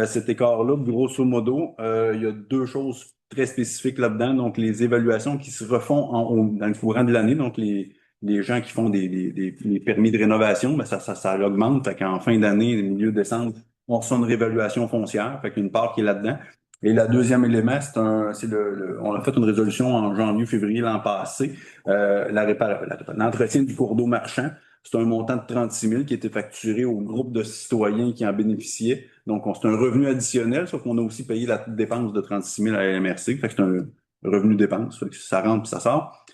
Cet écart-là, grosso modo, il y a deux choses très spécifiques là-dedans. Donc, les évaluations qui se refont dans le courant de l'année, donc les gens qui font des permis de rénovation, ben ça augmente. Fait qu'en fin d'année, milieu décembre, on reçoit une réévaluation foncière. Fait qu'il y a une part qui est là-dedans. Et le deuxième élément, on a fait une résolution en janvier, février l'an passé. L'entretien du cours d'eau marchand, c'est un montant de 36 000 qui était facturé au groupe de citoyens qui en bénéficiaient. Donc, c'est un revenu additionnel, sauf qu'on a aussi payé la dépense de 36 000 à la MRC. Fait que c'est un revenu dépense. Fait que ça rentre puis ça sort.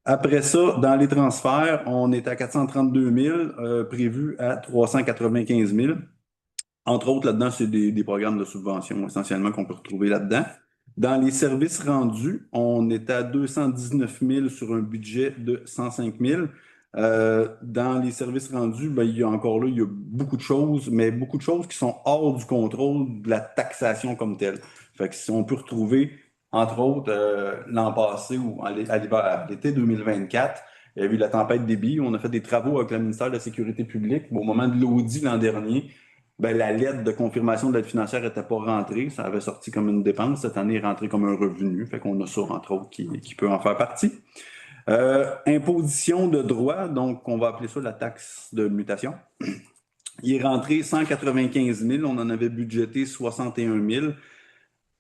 Après ça, dans les transferts, on est à 432 000, prévu à 395 000. Entre autres, là-dedans, c'est des programmes de subvention essentiellement qu'on peut retrouver là-dedans. Dans les services rendus, on est à 219 000 sur un budget de 105 000. Dans les services rendus, ben, il y a beaucoup de choses, mais beaucoup de choses qui sont hors du contrôle de la taxation comme telle. Fait que si on peut retrouver, entre autres, l'an passé ou à l'été 2024, il y a eu la tempête débit. On a fait des travaux avec le ministère de la Sécurité publique. Au moment de l'audit l'an dernier, ben, la lettre de confirmation de l'aide financière n'était pas rentrée. Ça avait sorti comme une dépense. Cette année, elle est rentrée comme un revenu. Fait qu'on a ça, entre autres, qui peut en faire partie. Imposition de droit, donc on va appeler ça la taxe de mutation. Il est rentré 195 000. On en avait budgété 61 000.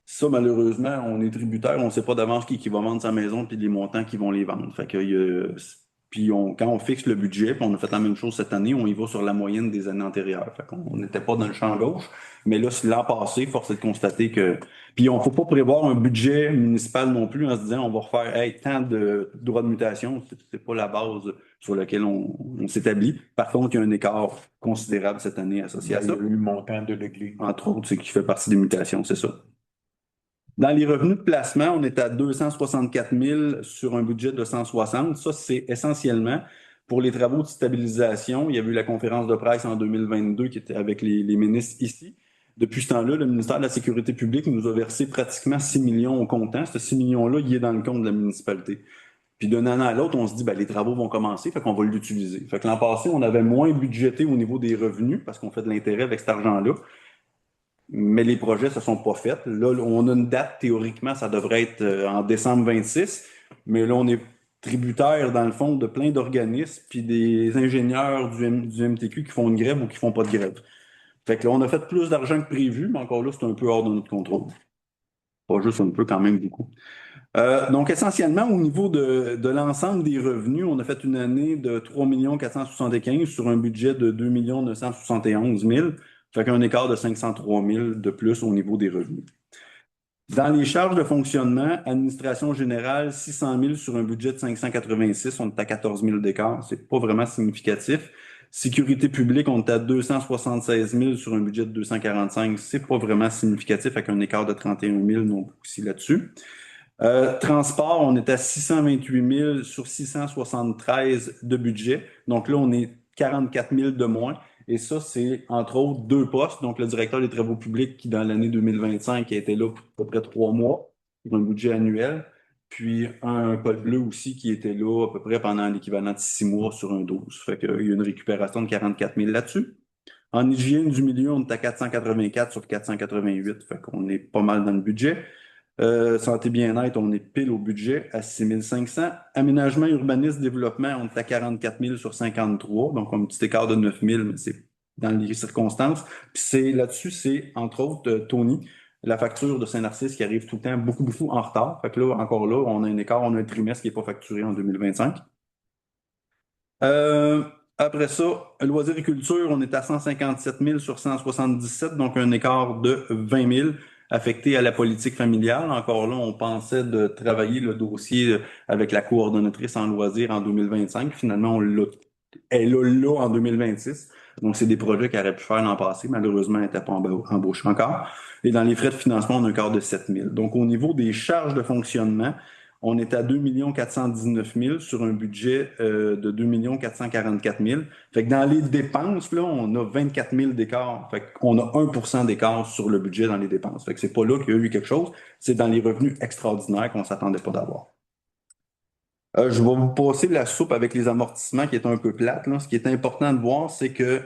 Ça, malheureusement, on est tributaire. On ne sait pas d'avance qui va vendre sa maison puis les montants qui vont les vendre. Fait que, puis quand on fixe le budget, puis on a fait la même chose cette année, on y va sur la moyenne des années antérieures. Fait qu'on n'était pas dans le champ gauche. Mais là, l'an passé, force est de constater que. Puis on ne faut pas prévoir un budget municipal non plus en se disant on va refaire tant de droits de mutation. C'est pas la base sur laquelle on s'établit. Par contre, il y a un écart considérable cette année associé à ça. Il y a eu le montant de l'église. Entre autres, c'est qui fait partie des mutations, c'est ça. Dans les revenus de placement, on est à 264 000 sur un budget de 160. Ça, c'est essentiellement pour les travaux de stabilisation. Il y a eu la conférence de presse en 2022 qui était avec les ministres ici. Depuis ce temps-là, le ministère de la Sécurité publique nous a versé pratiquement 6 millions au comptant. Ce 6 millions-là, il est dans le compte de la municipalité. Puis d'une année à l'autre, on se dit, ben, les travaux vont commencer, fait qu'on va l'utiliser. Fait que l'an passé, on avait moins budgété au niveau des revenus parce qu'on fait de l'intérêt avec cet argent-là. Mais les projets se sont pas faits. Là, on a une date, théoriquement, ça devrait être en décembre 26, mais là, on est tributaire, dans le fond, de plein d'organismes, puis des ingénieurs du MTQ qui font une grève ou qui font pas de grève. Fait que là, on a fait plus d'argent que prévu, mais encore là, c'est un peu hors de notre contrôle. Pas juste un peu, quand même beaucoup. Donc, essentiellement, au niveau de l'ensemble des revenus, on a fait une année de 3 475 sur un budget de 2 971 000. Fait qu'un écart de 503 000 de plus au niveau des revenus. Dans les charges de fonctionnement, administration générale, 600 000 sur un budget de 586, on est à 14 000 d'écart. C'est pas vraiment significatif. Sécurité publique, on est à 276 000 sur un budget de 245. C'est pas vraiment significatif avec un écart de 31 000 non aussi là-dessus. Transport, on est à 628 000 sur 673 de budget. Donc là, on est 44 000 de moins. Et ça, c'est entre autres 2 postes. Donc le directeur des travaux publics qui, dans l'année 2025, a été là pour à peu près 3 mois pour un budget annuel. Puis un col bleu aussi qui était là à peu près pendant l'équivalent de 6 mois sur un 12. Fait qu'il y a une récupération de 44 000 là-dessus. En hygiène du milieu, on est à 484 sur 488. Fait qu'on est pas mal dans le budget. Santé bien-être, on est pile au budget à 6 500. Aménagement, urbanisme, développement, on est à 44 000 sur 53. Donc, un petit écart de 9 000, mais c'est dans les circonstances. Puis là-dessus, c'est entre autres, Tony, la facture de Saint-Narcisse qui arrive tout le temps beaucoup, beaucoup en retard. Fait que là, encore là, on a un écart, on a un trimestre qui n'est pas facturé en 2025. Après ça, loisirs et culture, on est à 157 000 sur 177, donc un écart de 20 000 affecté à la politique familiale. Encore là, on pensait de travailler le dossier avec la coordonnatrice en loisirs en 2025. Finalement, elle est là en 2026. Donc, c'est des projets qu'elle aurait pu faire l'an passé. Malheureusement, elle n'était pas embauchée encore. Et dans les frais de financement, on a un quart de 7 000. Donc, au niveau des charges de fonctionnement, on est à 2 419 000 sur un budget de 2 444 000. Fait que dans les dépenses, là, on a 24 000 d'écart. Fait qu'on a 1% d'écart sur le budget dans les dépenses. Fait que c'est pas là qu'il y a eu quelque chose. C'est dans les revenus extraordinaires qu'on s'attendait pas d'avoir. Je vais vous passer la soupe avec les amortissements qui est un peu plate, là. Ce qui est important de voir, c'est que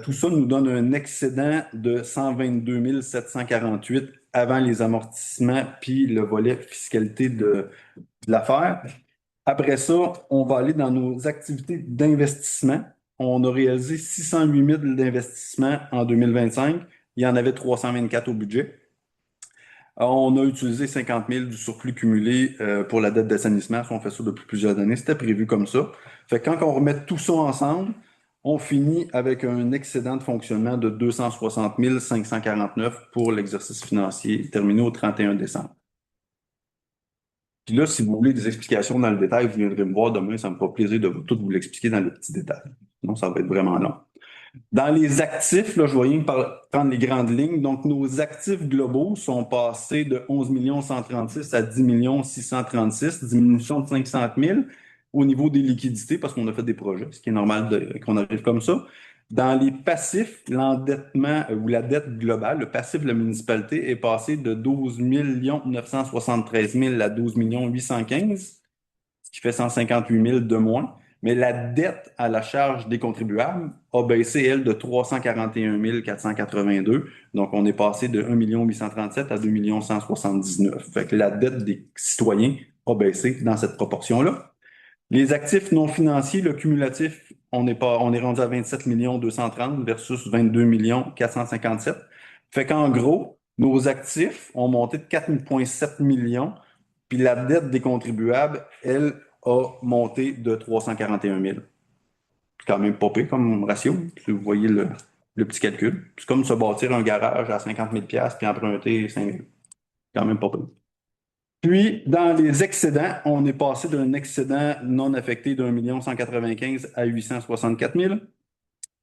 tout ça nous donne un excédent de 122 748 avant les amortissements puis le volet fiscalité de l'affaire. Après ça, on va aller dans nos activités d'investissement. On a réalisé 608 000 d'investissement en 2025. Il y en avait 324 au budget. On a utilisé 50 000 du surplus cumulé pour la dette d'assainissement. On fait ça depuis plusieurs années. C'était prévu comme ça. Fait que quand on remet tout ça ensemble, on finit avec un excédent de fonctionnement de 260 549 pour l'exercice financier terminé au 31 décembre. Puis là, si vous voulez des explications dans le détail, vous viendrez me voir demain. Ça me fera plaisir de tout vous l'expliquer dans le petit détail. Sinon, ça va être vraiment long. Dans les actifs, là, je vais rien prendre les grandes lignes. Donc, nos actifs globaux sont passés de 11 136 à 10 636, diminution de 500 000 au niveau des liquidités parce qu'on a fait des projets, ce qui est normal qu'on arrive comme ça. Dans les passifs, l'endettement ou la dette globale, le passif de la municipalité est passé de 12 973 000 à 12 815, ce qui fait 158 000 de moins. Mais la dette à la charge des contribuables a baissé, elle, de 341 482. Donc, on est passé de 1 837 à 2 179. Fait que la dette des citoyens a baissé dans cette proportion-là. Les actifs non financiers, le cumulatif, on est rendu à 27 230 versus 22 457. Fait qu'en gros, nos actifs ont monté de 4,7 millions, puis la dette des contribuables, elle, a monté de 341 000. C'est quand même pas pire comme ratio, si vous voyez le petit calcul. C'est comme se bâtir un garage à 50 000 puis emprunter 5 000. Quand même pas pire. Puis, dans les excédents, on est passé d'un excédent non affecté d'1 195 à 864 000.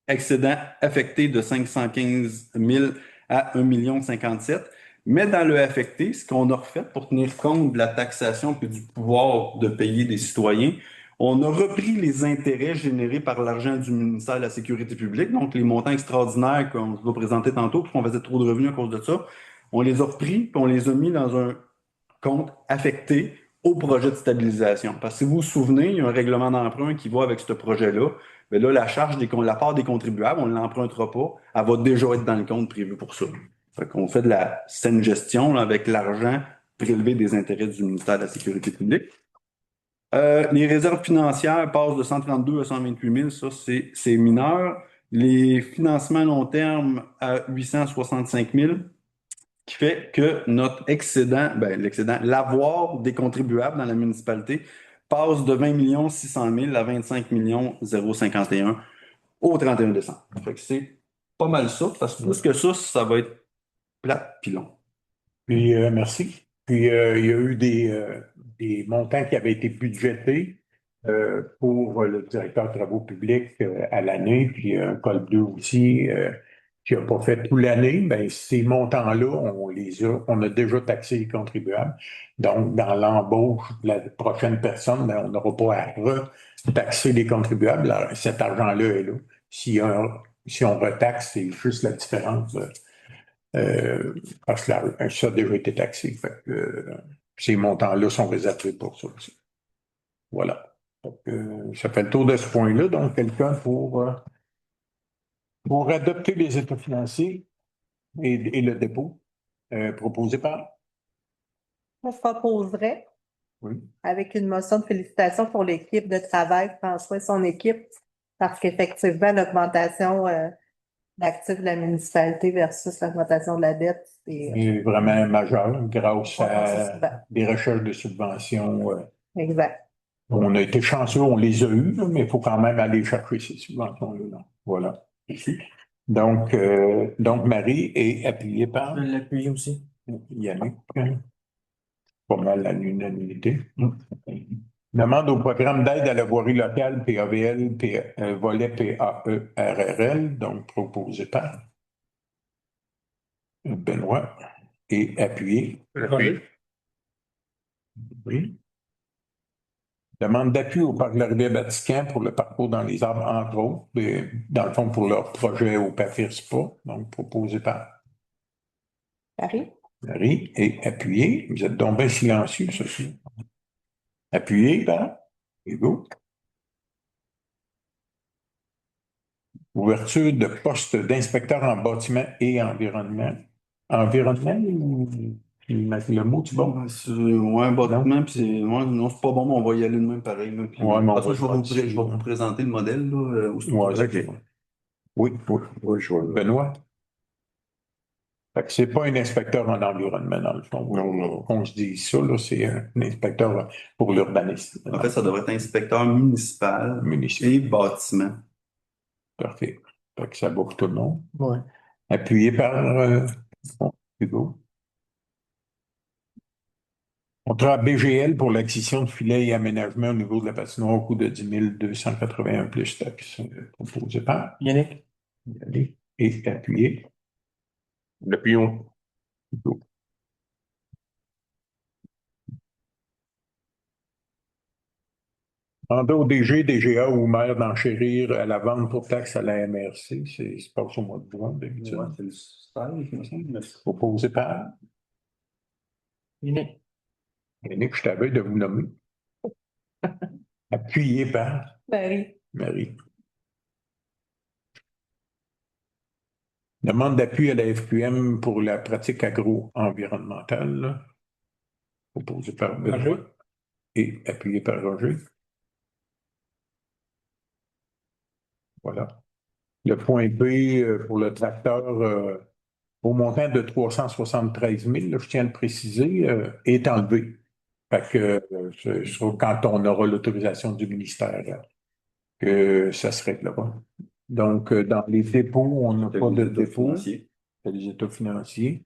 Excédent affecté de 515 000 à 1 057 000. Mais dans le affecté, ce qu'on a refait pour tenir compte de la taxation et du pouvoir de payer des citoyens, on a repris les intérêts générés par l'argent du ministère de la Sécurité publique, donc les montants extraordinaires qu'on vous a présentés tantôt, parce qu'on faisait trop de revenus à cause de ça. On les a repris et on les a mis dans un compte affecté au projet de stabilisation. Parce que si vous vous souvenez, il y a un règlement d'emprunt qui va avec ce projet-là. Mais là, la part des contribuables, on ne l'empruntera pas, elle va déjà être dans le compte prévu pour ça. Fait qu'on fait de la saine gestion là, avec l'argent prélevé des intérêts du ministère de la Sécurité publique. Les réserves financières passent de 132 à 128 000, ça c'est mineur. Les financements à long terme à 865 000, qui fait que notre excédent, l'avoir des contribuables dans la municipalité passe de 20 600 000 à 25 051 au 31 décembre. Fait que c'est pas mal ça, parce que plus que ça va être plate puis long. Puis, merci. Puis, il y a eu des montants qui avaient été budgétés pour le directeur de travaux publics à l'année, puis un col bleu aussi qui n'a pas fait tout l'année. Bien, ces montants-là, on a déjà taxé les contribuables. Donc, dans l'embauche de la prochaine personne, bien, on n'aura pas à retaxer les contribuables. Alors, cet argent-là est là. Si on retaxe, c'est juste la différence. Parce que ça a déjà été taxé. Fait que, ces montants-là sont réservés pour ça aussi. Voilà. Fait que, ça fait le tour de ce point-là. Donc, quelqu'un pour adopter les états financiers et le dépôt proposé par. On se proposerait Oui. avec une motion de félicitations pour l'équipe de travail, François et son équipe, parce qu'effectivement, l'augmentation d'actifs de la municipalité versus l'augmentation de la dette, c'est C'est vraiment majeur grâce Ouais, à c'est souvent. des recherches de subventions. exact. On a été chanceux, on les a eues, là, mais il faut quand même aller chercher ces subventions-là. Là. Voilà. Donc, Marie est appuyée par Je l'appuie aussi. Yannick. Pas mal à l'unanimité. Demande au programme d'aide à la voirie locale, PAVL, volet PAERRL, donc proposé par Benoît et appuyé. Oui. Demande d'appui au Parc Laurier-Vatican pour le parcours dans les arbres, entre autres, dans le fond pour leur projet au PAFIR-SPA, donc proposé par Paris? Marie et appuyé. Vous êtes donc bien silencieux, ceci. Appuyé par Hugo. Ouverture de poste d'inspecteur en bâtiment et environnement. Environnement, le mot, tu bon? Ouais, bâtiment, puis non, c'est pas bon, mais on va y aller de même pareil. Là, puis, Ouais, mais on parce que va je vais le faire je vais vous présenter le modèle. Là, Ouais, ok. Oui, je vois. Benoît? Fait que c'est pas un inspecteur en environnement, dans le fond. Non. Qu'on se dise ça, là, c'est un inspecteur pour l'urbanisme. En fait, ça devrait être inspecteur municipal Municipal. et bâtiment. Parfait. Fait que ça va pour tout le monde. Ouais. Appuyé par Hugo. Contrat BGL pour l'acquisition de filets et aménagement au niveau de la patinoire au coût de 10 281 plus taxes. Proposé par Yannick? Yannick et appuyé. L'appuyons. Hugo. Mandat au DG, DGA ou maire d'enchérir à la vente pour taxe à la MRC. C'est pas au mois de juin, d'habitude. Ouais, c'est le 16, il me semble. Proposé par Yannick? Yannick, je t'avais de vous nommer. Appuyé par Paris? Marie. Demande d'appui à la FQM pour la pratique agro-environnementale. Proposé par Benoît et appuyé par Roger. Voilà. Le point B pour le tracteur au montant de 373 000, là, je tiens à le préciser, est enlevé. Fait que ce sera quand on aura l'autorisation du ministère que ça se réglera. Donc, dans les dépôts, on n'a pas de dépôt. C'est les états financiers.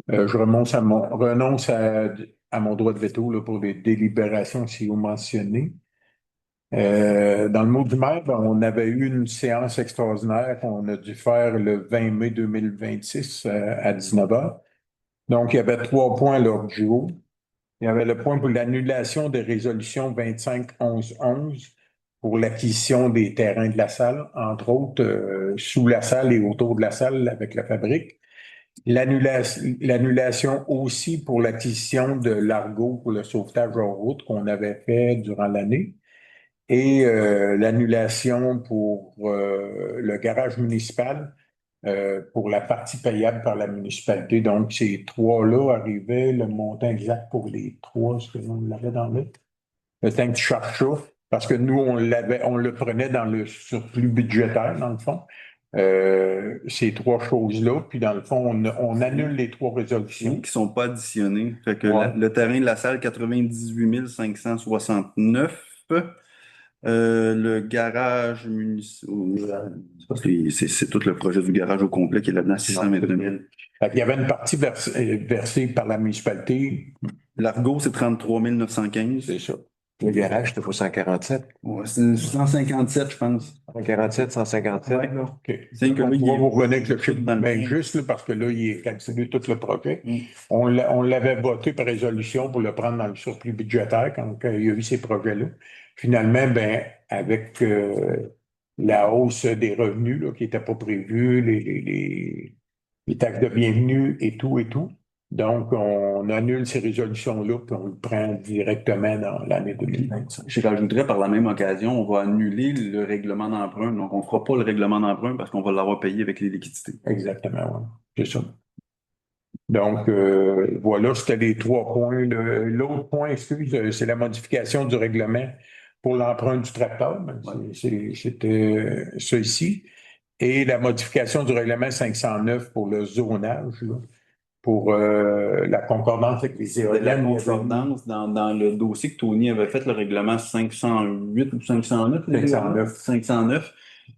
Je renonce à mon droit de veto là, pour les délibérations si vous mentionnez. Dans le mot du maire, ben, on avait eu une séance extraordinaire qu'on a dû faire le 20 mai 2026 à 19h. Donc, il y avait 3 points à l'ordre du jour. Il y avait le point pour l'annulation des résolutions 25-11-11 pour l'acquisition des terrains de la salle, entre autres sous la salle et autour de la salle avec la fabrique. L'annulation aussi pour l'acquisition de l'Argo pour le sauvetage en route qu'on avait fait durant l'année et l'annulation pour le garage municipal pour la partie payable par la municipalité. Donc, ces trois-là arrivaient, le montant exact pour les trois, est-ce que on l'avait dans le temps que tu cherches ça, parce que nous, on le prenait dans le surplus budgétaire, dans le fond. Ces trois choses-là, puis dans le fond, on annule les trois résolutions. Qui ne sont pas additionnés. Fait que Ouais. le terrain de la salle, 98 569. Le garage municipal. C'est tout le projet du garage au complet qui est là-dedans, 622 000. Fait qu'il y avait une partie versée par la municipalité, L'Argo, c'est 33 915. c'est ça. Le garage, c'était pour 147. Ouais, c'est 157, je pense. 147, 157. Ouais. là. OK. C'est que là, il est- Vous revenez avec le chiffre dans le bien fond. juste, là, parce que là, il est calculé tout le projet. Mm. On l'avait voté par résolution pour le prendre dans le surplus budgétaire quand il y a eu ces projets-là. Finalement, ben, avec la hausse des revenus là, qui n'était pas prévue, les taxes de bienvenue et tout. Donc, on annule ces résolutions-là, puis on le prend directement dans l'année 2025. Je rajouterais par la même occasion, on va annuler le règlement d'emprunt. Donc, on ne fera pas le règlement d'emprunt parce qu'on va l'avoir payé avec les liquidités. Exactement, oui. C'est ça. Donc, voilà, c'était les trois points. L'autre point, excuse, c'est la modification du règlement pour l'emprunt du tracteur. Ben, c'était ça ici. Et la modification du règlement 509 pour le zonage, là, pour la concordance avec les De la éoliennes. concordance dans le dossier que Tony avait fait, le règlement 508 ou 509. 509. 509.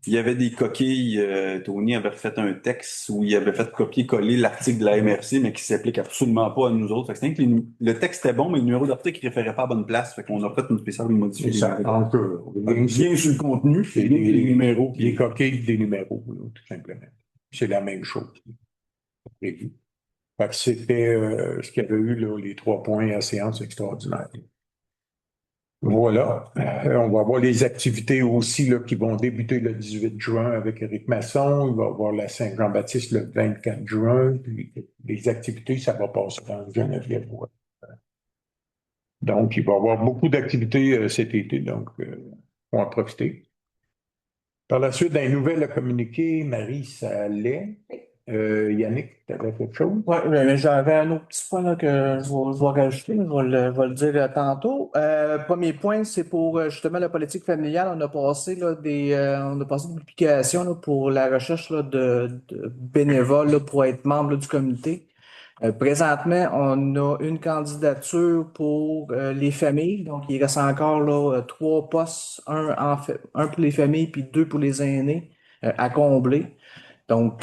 Il y avait des coquilles. Tony avait fait un texte où il avait fait copier-coller l'article de la MRC, mais qui s'applique absolument pas à nous autres. Fait que c'est que le texte était bon, mais le numéro d'article ne référait pas à bonne place. Fait qu'on a fait une spéciale modifier. C'est ça. Donc, Bien sur le contenu, c'est bien les numéros. les coquilles des numéros, là, tout simplement. C'est la même chose. Prévu. Fait que c'était ce qu'il y avait eu, là, les trois points à séance extraordinaire. Voilà. On va avoir les activités aussi là, qui vont débuter le 18 juin avec Éric Masson. Il va y avoir la Saint-Jean-Baptiste le 24 juin. Puis les activités, ça va passer dans Geneviève. Donc, il va y avoir beaucoup d'activités cet été, donc on va en profiter. Par la suite, d'un nouvel à communiquer, Marie, ça allait. Yannick, tu avais quelque chose? Oui, j'avais un autre petit point là, que je vais rajouter, mais je vais le dire tantôt. Premier point, c'est pour justement la politique familiale. On a passé on a passé des publications là, pour la recherche là, de bénévoles là, pour être membre là, du comité. Présentement, on a une candidature pour les familles. Donc, il reste encore là, trois postes, un pour les familles puis deux pour les aînés à combler. Donc,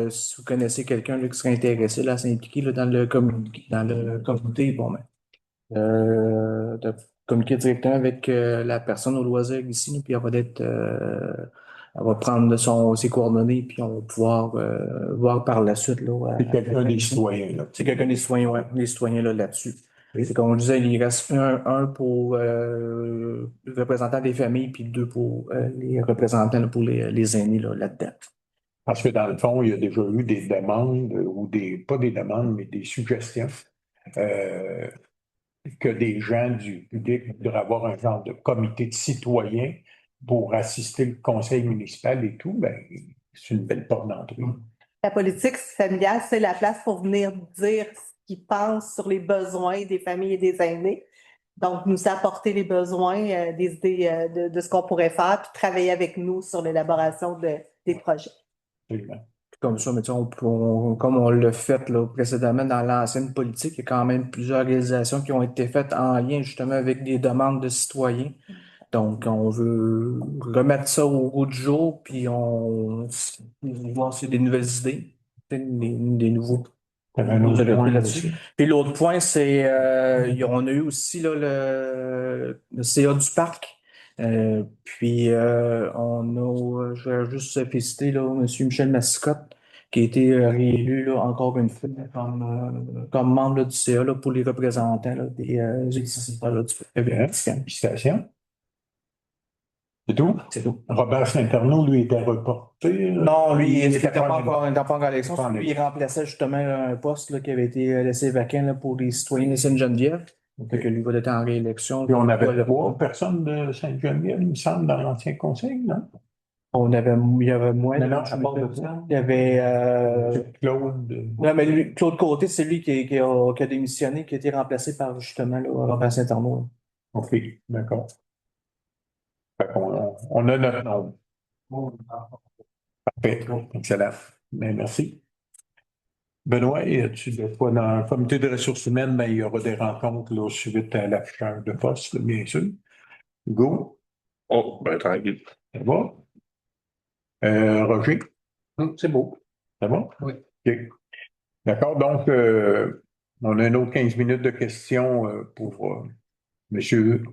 si vous connaissez quelqu'un là, qui serait intéressé là, à s'impliquer là, dans le comité, bon, ben, de communiquer directement avec la personne au loisir ici, là, puis elle va prendre ses coordonnées, puis on va pouvoir voir par la suite. Là, C'est quelqu'un des citoyens. Là. c'est quelqu'un des citoyens, ouais, des citoyens là, là-dessus. C'est comme on disait, il reste un pour le représentant des familles, puis deux pour les représentants là, pour les aînés là, là-dedans. Parce que dans le fond, il y a déjà eu des demandes, ou pas des demandes, mais des suggestions que des gens du public voudraient avoir un genre de comité de citoyens pour assister le conseil municipal et tout. Ben, c'est une belle porte d'entrée. La politique familiale, c'est la place pour venir dire ce qu'ils pensent sur les besoins des familles et des aînés. Donc, nous apporter les besoins, des idées de ce qu'on pourrait faire, puis travailler avec nous sur l'élaboration des projets. Absolument. Comme ça, mais tu sais, comme on l'a fait là, précédemment dans l'ancienne politique, il y a quand même plusieurs réalisations qui ont été faites en lien justement avec des demandes de citoyens. Donc, on veut remettre ça au goût du jour, puis on voir s'il y a des nouvelles idées, des nouveaux. T'avais un autre point là-dessus. Puis l'autre point, c'est on a eu aussi là, le CA du parc. Puis je vais juste féliciter là, M. Michel Mascotte, qui a été réélu là, encore une fois comme membre là, du CA là, pour les représentants là, des utilisateurs là, du Très bien. Félicitations. C'est tout? C'est tout. Robert Saint-Arnaud, lui, était reporté. Non, lui, il était n'était pas encore à l'élection. pas en Lui, il remplaçait justement un poste là, qui avait été laissé vacant là, pour les citoyens de Sainte-Geneviève. Fait que lui va être en réélection. Puis on avait Voilà. 3 personnes de Sainte-Geneviève, il me semble, dans l'ancien conseil, non? Il y avait moins. Non, à part de ça. Il y avait. Claude. Non, mais Claude Côté, c'est lui qui a démissionné, qui a été remplacé par justement là, Robert Saint-Arnaud. OK, d'accord. Fait on a notre nom. Parfait, excellent. Ben, merci. Benoît, as-tu de quoi dans le comité de ressources humaines, ben, il y aura des rencontres là, suite à l'affichage de poste, là, bien sûr. Go. Oh, ben tranquille. Ça va? Roger? C'est beau. Ça va? Oui. OK. D'accord, donc on a une autre 15 minutes de questions pour monsieur.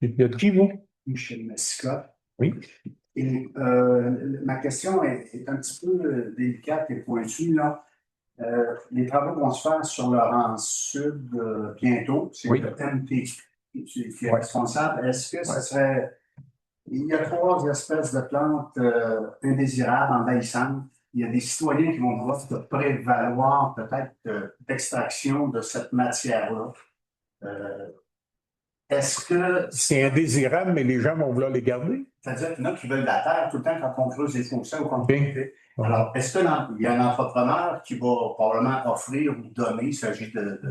Il y a qui, vous? Michel Massica. Oui. Et ma question est un petit peu délicate et pointue, là. Les travaux vont se faire sur le rang sud bientôt. C'est Oui. le MT qui est Ouais. responsable. Est-ce que ce serait... Il y a 3 espèces de plantes indésirables, envahissantes. Il y a des citoyens qui vont devoir se prévaloir peut-être d'extraction de cette matière-là. Est-ce que... C'est indésirable, mais les gens vont vouloir les garder? C'est-à-dire qu'il y en a qui veulent la terre tout le temps quand on creuse des fossés ou qu'on Bien. Alors, est-ce qu'il y a un entrepreneur qui va probablement offrir ou donner, il s'agit de...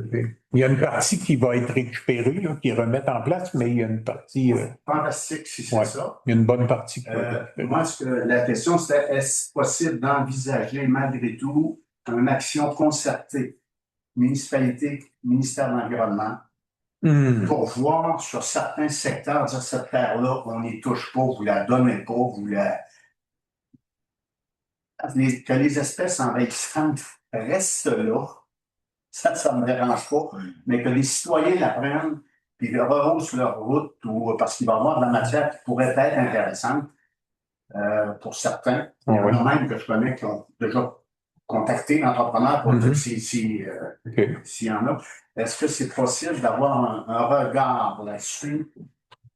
Il y a une partie qui va être récupérée, là, qui remettent en place, mais il y a une partie. Fantastique si c'est Ouais. ça. Il y a une bonne partie qui va être récupérée. Moi, la question, c'était est-ce possible d'envisager malgré tout une action concertée, municipalité, ministère de l'Environnement, pour voir sur certains secteurs, dire cette terre-là, on n'y touche pas, vous la donnez pas, vous la... que les espèces envahissantes restent là, ça ne me dérange pas, mais que les citoyens la prennent puis rehaussent leur route ou parce qu'il va y avoir de la matière qui pourrait être intéressante pour certains. Il y en a même que je connais qui ont déjà contacté l'entrepreneur pour dire s'il y en a. Est-ce que c'est possible d'avoir un regard là-dessus?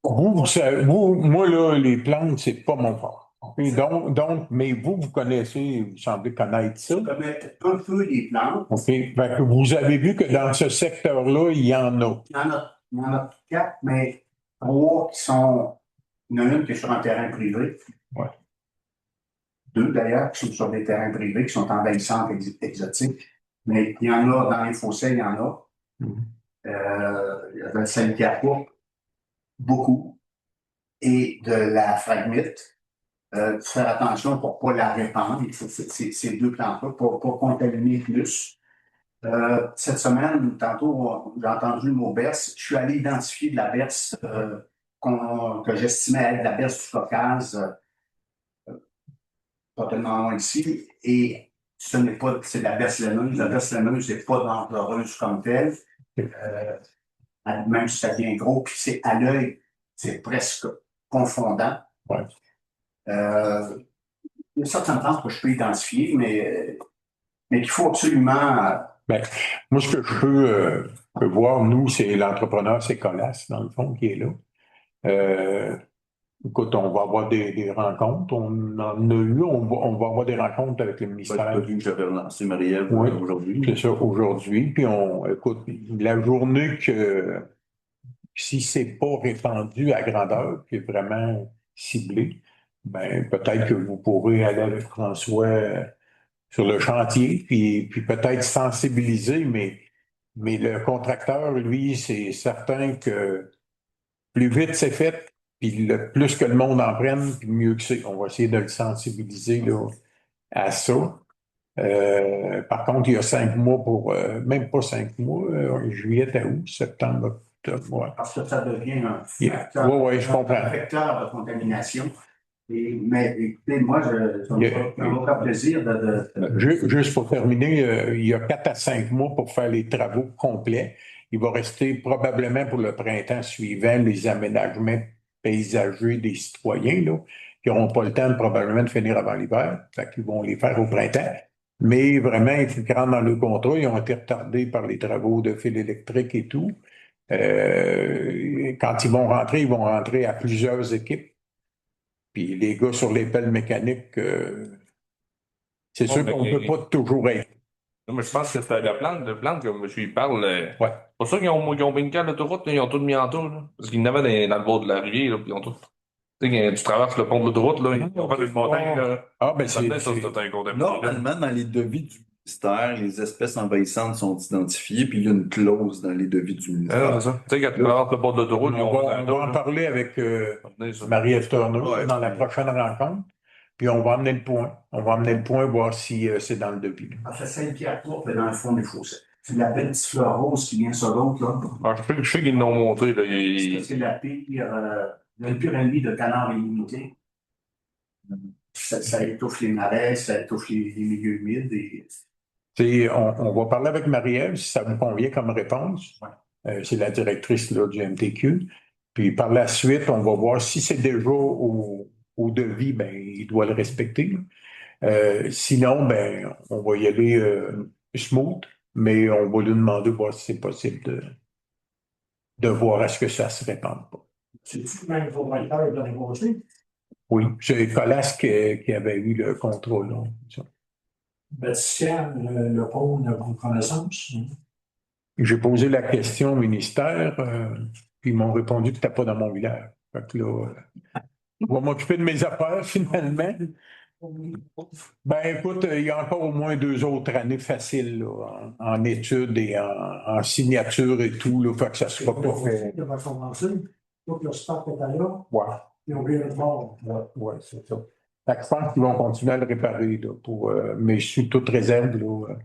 Moi, là, les plantes, c'est pas mon fort. Et donc, mais vous connaissez, vous semblez connaître ça. Je connais un peu les plantes. OK. Fait que vous avez vu que dans ce secteur-là, il y en a. Il y en a 4, mais 3 qui sont... Il y en a une qui est sur un terrain privé. Ouais. 2 d'ailleurs qui sont sur des terrains privés, qui sont envahissantes, exotiques. Mais il y en a dans les fossés, il y en a. Il y a de la Saint-Pierre, beaucoup. Et de la phragmite. Faire attention pour ne pas la répandre, ces 2 plantes-là, pour ne pas contaminer plus. Cette semaine, tantôt, j'ai entendu le mot berce. Je suis allé identifier de la berce que j'estimais être la berce du Caucase, pas tellement loin ici. Et ce n'est pas, c'est de la berce laineuse. La berce laineuse n'est pas dangereuse comme telle. Même si ça devient gros, puis c'est à l'œil, c'est presque confondant. Ouais. Il y a certaines plantes que je peux identifier, mais qu'il faut absolument... moi, ce que je peux voir, nous, c'est l'entrepreneur, c'est Colas, dans le fond, qui est là. Écoute, on va avoir des rencontres. On en a eu, on va avoir des rencontres avec le ministère. J'avais relancé Marie-Ève aujourd'hui. C'est ça, aujourd'hui. Puis écoute, la journée que si c'est pas répandu à grandeur, puis vraiment ciblé, ben peut-être que vous pourrez aller avec François sur le chantier, puis peut-être sensibiliser, mais le contracteur, lui, c'est certain que plus vite c'est fait, puis le plus que le monde en prenne, puis mieux que c'est. On va essayer de le sensibiliser là, à ça. Par contre, il y a 5 mois pour, même pas 5 mois, juillet à août, septembre, octobre. Ouais. Parce que ça devient un je comprends. facteur de contamination. Mais écoutez, moi, ça me fait plaisir Juste pour terminer, il y a 4 à 5 mois pour faire les travaux complets. Il va rester probablement pour le printemps suivant les aménagements paysagers des citoyens là, qui n'auront pas le temps probablement de finir avant l'hiver. Fait qu'ils vont les faire au printemps. Mais vraiment, il faut qu'ils rentrent dans le contrat. Ils ont été retardés par les travaux de fil électrique et tout. Quand ils vont rentrer à plusieurs équipes. Puis les gars sur les pelles mécaniques, c'est sûr qu'on ne peut pas toujours être. Non, mais je pense que c'est le plan que monsieur il parle. Ouais. C'est pour ça qu'ils ont brinqué à l'autoroute, là, ils ont tout mis en tout. Là. Parce qu'ils n'avaient dans le bord de la rivière, là, puis ils ont tout. Tu sais, quand tu traverses le pont de l'autoroute, là, ils ont fait une montagne. Là. Ah, ben Ça, c'est un condamné. Normalement, dans les devis du ministère, les espèces envahissantes sont identifiées, puis il y a une clause dans les devis du ministère. C'est ça. Tu sais, quand tu traverses le bord de l'autoroute, ils ont On va en parler avec Marie-Ève Turner dans la prochaine rencontre. Puis on va amener le point. On va amener le point, voir si c'est dans le devis. En fait, Saint-Pierre-Court, dans le fond des fossés. C'est la belle petite fleur rose qui vient sur l'autre, là. Ah, je sais qu'ils l'ont monté. Là. C'est le pire ennemi de canard illimité. Ça étouffe les marais, ça étouffe les milieux humides. On va parler avec Marie-Ève, si ça vous convient comme réponse. Ouais. C'est la directrice là, du MTQ. Puis par la suite, on va voir si c'est déjà au devis, ben, il doit le respecter. Sinon, ben, on va y aller smooth, mais on va lui demander voir si c'est possible de voir à ce que ça se répande pas. C'est-tu le même propriétaire de l'année passée? Oui, c'est Colas qui avait eu le contrôle. Là, ça. Vatican, le pôle de reconnaissance. J'ai posé la question au ministère, puis ils m'ont répondu que c'était pas dans mon village. Fait que là, je vais m'occuper de mes affaires finalement. Ben écoute, il y a encore au moins 2 autres années faciles là, en études et en signature et tout, là, fait que ça sera pas fait. Il va commencer. Donc le stock est là. Ouais. Ils ont oublié le bord. Ouais, c'est ça. Fait que je pense qu'ils vont continuer à le réparer, là, mais sous toute réserve, là.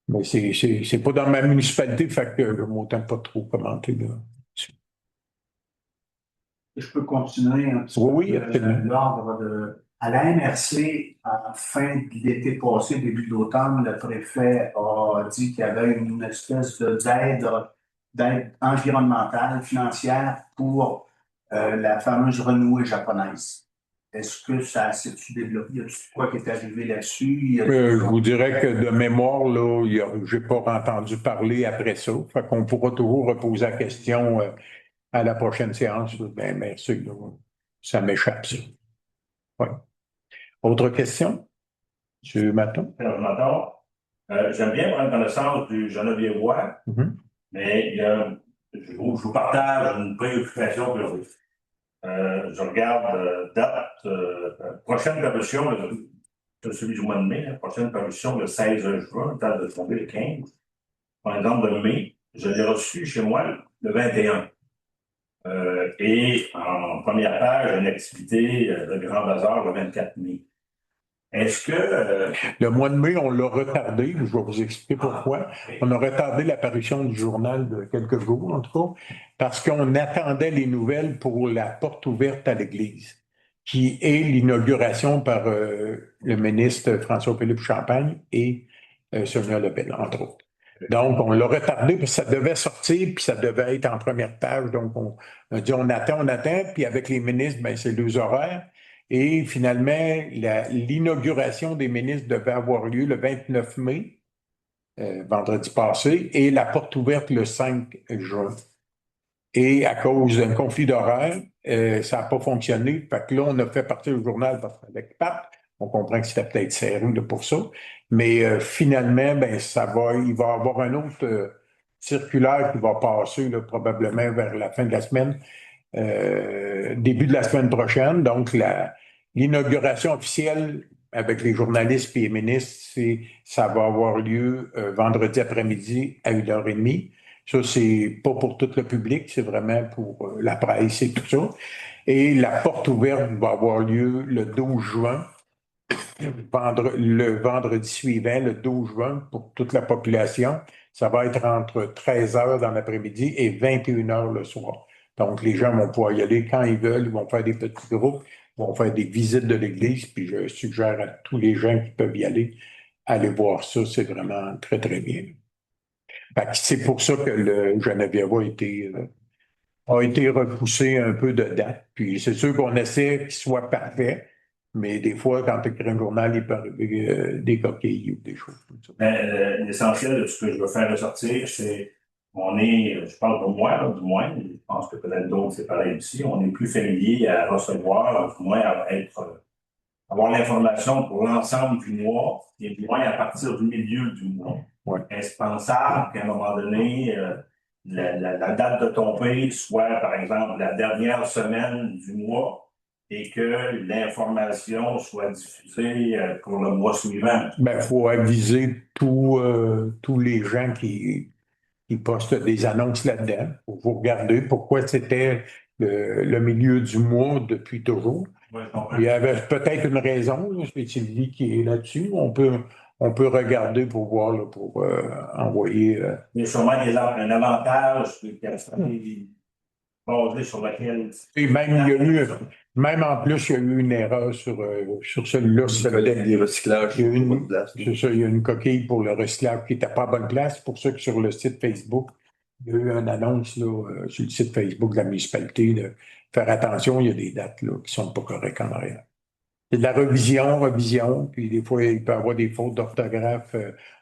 Mais c'est pas dans ma municipalité, fait que je m'autant pas trop commenter, là. Je peux continuer un petit Oui, peu absolument. l'ordre de. À la MRC, à la fin de l'été passé, début d'automne, le préfet a dit qu'il y avait une espèce d'aide environnementale, financière pour la fameuse renouée japonaise. Est-ce que ça s'est-tu développé? Y a-t-il quoi qui est arrivé là-dessus? Je vous dirais que de mémoire, là, j'ai pas entendu parler après ça. Fait qu'on pourra toujours reposer la question à la prochaine séance. Ben, merci, là. Ça m'échappe, ça. Ouais. Autre question? M. Maton? J'aime bien prendre connaissance du Genevièvois, mais je vous partage une préoccupation que je regarde date, prochaine parution, celui du mois de mai, prochaine parution le 16 juin, date de tomber le 15. Par exemple, de mai, je l'ai reçu chez moi le 21. Et en première page, une activité de Grand Bazar le 24 mai. Est-ce que. Le mois de mai, on l'a retardé. Je vais vous expliquer pourquoi. On a retardé l'apparition du journal de quelques jours, en tout cas, parce qu'on attendait les nouvelles pour la porte ouverte à l'Église, qui est l'inauguration par le ministre François-Philippe Champagne et Sonia Lebel, entre autres. Donc, on l'a retardé parce que ça devait sortir, puis ça devait être en première page. Donc, on a dit on attend, puis avec les ministres, ben, c'est 2 horaires. Et finalement, l'inauguration des ministres devait avoir lieu le 29 mai, vendredi passé, et la porte ouverte le 5 juin. Et à cause d'un conflit d'horaire, ça n'a pas fonctionné. Fait que là, on a fait partir le journal parce qu'avec Pape, on comprend que c'était peut-être serré là, pour ça. Mais finalement, ben, il va y avoir un autre circulaire qui va passer là, probablement vers la fin de la semaine. Début de la semaine prochaine. Donc, l'inauguration officielle avec les journalistes et les ministres, ça va avoir lieu vendredi après-midi à 1h30. Ça, c'est pas pour tout le public, c'est vraiment pour la presse et tout ça. Et la porte ouverte va avoir lieu le 12 juin, le vendredi suivant, le 12 juin, pour toute la population. Ça va être entre 13h dans l'après-midi et 21h le soir. Donc, les gens vont pouvoir y aller quand ils veulent, ils vont faire des petits groupes, ils vont faire des visites de l'Église, puis je suggère à tous les gens qui peuvent y aller, aller voir ça, c'est vraiment très, très bien. C'est pour ça que le Genevièvois a été repoussé un peu de date, puis c'est sûr qu'on essaie qu'il soit parfait, mais des fois, quand tu écris un journal, il peut arriver des coquilles ou des choses comme ça. L'essentiel de ce que je veux faire ressortir, c'est on est, je parle pour moi, là, du moins, je pense que peut-être d'autres, c'est pareil ici, on est plus familier à recevoir, du moins à avoir l'information pour l'ensemble du mois, et du moins à partir du milieu du mois. Ouais. Est-ce pensable qu'à un moment donné, la date de ton paye soit, par exemple, la dernière semaine du mois et que l'information soit diffusée pour le mois suivant? Ben, faut aviser tous les gens qui postent des annonces là-dedans. Vous regardez pourquoi c'était le milieu du mois depuis toujours. Ouais, je comprends. Il y avait peut-être une raison, là, c'est Sylvie qui est là-dessus. On peut regarder pour voir, là, pour envoyer. Il y a sûrement un avantage qui est basé sur lequel. Et même en plus, il y a eu une erreur sur celui-là. Des recyclages. Il y a pas de place. c'est ça, il y a une coquille pour le recyclage qui n'était pas à bonne place. C'est pour ça que sur le site Facebook, il y a eu une annonce là, sur le site Facebook de la municipalité de faire attention, il y a des dates là, qui ne sont pas correctes en arrière. C'est de la revision, puis des fois, il peut y avoir des fautes d'orthographe.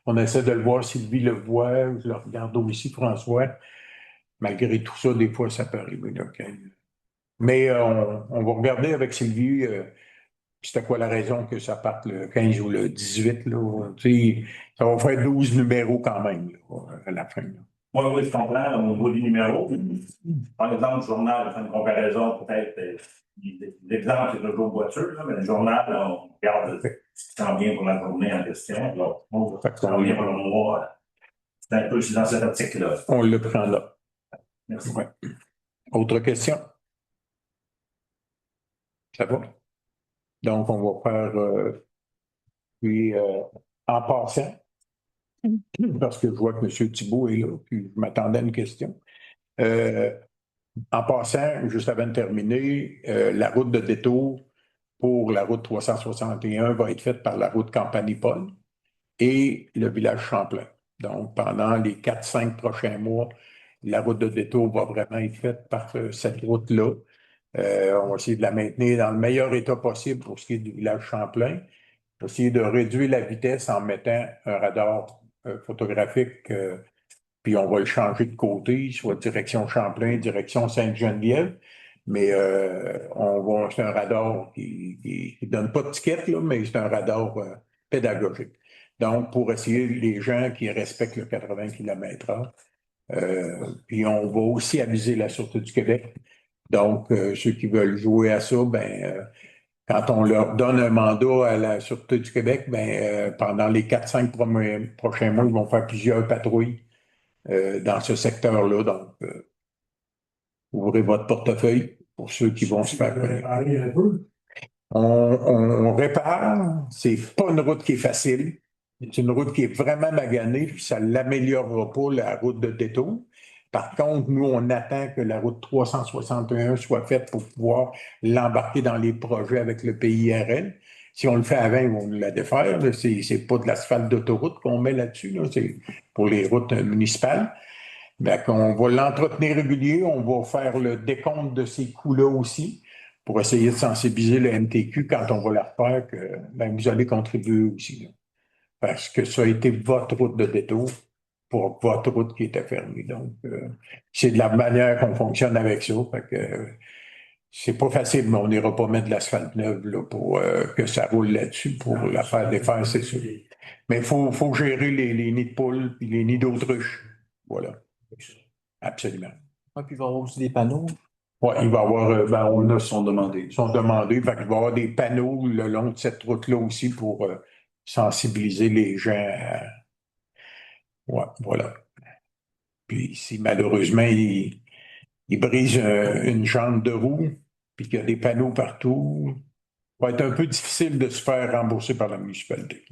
On essaie de le voir, Sylvie le voit, je le regarde aussi, François. Malgré tout ça, des fois, ça peut arriver. Là, mais on va regarder avec Sylvie c'était quoi la raison que ça parte le 15 ou le 18. Là, tu sais, ça va faire 12 numéros quand même là, à la fin. Là. Oui, je comprends. Au niveau des numéros, par exemple, le journal, on fait une comparaison peut-être. L'exemple, c'est le jour de voiture, là, mais le journal, là, on regarde ce qui s'en vient pour la journée en question. Donc, ce qui s'en vient pour le mois. C'est un peu dans cette optique-là. On le prend là. Merci. Ouais. Autre question? Ça va? Donc, on va faire puis en passant, parce que je vois que M. Thibault est là, puis je m'attendais à une question. En passant, juste avant de terminer, la route de détour pour la route 361 va être faite par la route Campanipole et le village Champlain. Donc, pendant les 4-5 prochains mois, la route de détour va vraiment être faite par cette route-là. On va essayer de la maintenir dans le meilleur état possible pour ce qui est du village Champlain. On va essayer de réduire la vitesse en mettant un radar photographique, puis on va le changer de côté, soit direction Champlain, direction Sainte-Geneviève. Mais c'est un radar qui donne pas de ticket, là, mais c'est un radar pédagogique. Donc, pour essayer les gens qui respectent le 80 km/h. Puis on va aussi aviser la Sûreté du Québec. Donc, ceux qui veulent jouer à ça, quand on leur donne un mandat à la Sûreté du Québec, pendant les 4-5 prochains mois, ils vont faire plusieurs patrouilles dans ce secteur-là. Donc, ouvrez votre portefeuille pour ceux qui vont se faire connaître. On répare. C'est pas une route qui est facile. C'est une route qui est vraiment maganée, puis ça ne l'améliorera pas, la route de détour. Par contre, nous, on attend que la route 361 soit faite pour pouvoir l'embarquer dans les projets avec le PIRL. Si on le fait avant, ils vont nous la défaire. C'est pas de l'asphalte d'autoroute qu'on met là-dessus. Là. C'est pour les routes municipales. On va l'entretenir régulier. On va faire le décompte de ces coûts-là aussi pour essayer de sensibiliser le MTQ quand on va la refaire que vous allez contribuer aussi. Là. Parce que ça a été votre route de détour pour votre route qui était fermée. Donc, c'est de la manière qu'on fonctionne avec ça. Fait que c'est pas facile, mais on n'ira pas mettre de l'asphalte neuve là, pour que ça roule là-dessus pour la faire défaire, c'est sûr. Mais il faut gérer les nids de poules et les nids d'autruche. Voilà. Absolument. Ouais, puis il va y avoir aussi des panneaux. Oui, il va y avoir, sont demandés. Fait qu'il va y avoir des panneaux le long de cette route-là aussi pour sensibiliser les gens à... Ouais, voilà. Puis si malheureusement, il brise une jambe de roue, puis qu'il y a des panneaux partout, ça va être un peu difficile de se faire rembourser par la municipalité.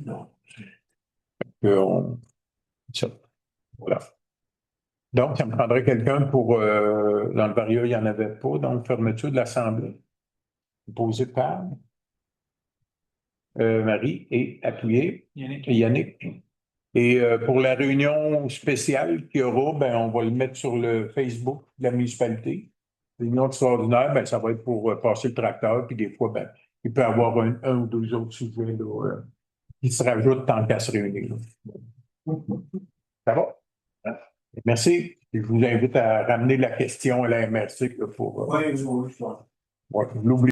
Ça, voilà. Donc, ça me prendrait quelqu'un pour... dans le Varia, il n'y en avait pas, donc fermeture de l'Assemblée. Posé par Marie et appuyé Yannick. Et pour la réunion spéciale qu'il y aura, on va le mettre sur le Facebook de la municipalité. Réunion extraordinaire, ça va être pour passer le tracteur, puis des fois, il peut y avoir un ou deux autres sujets là, qui se rajoutent tant qu'à se réunir. Là. Ça va? Merci. Et je vous invite à ramener la question à la MRC là, pour Oui, oui, oui. ouais, l'oublier.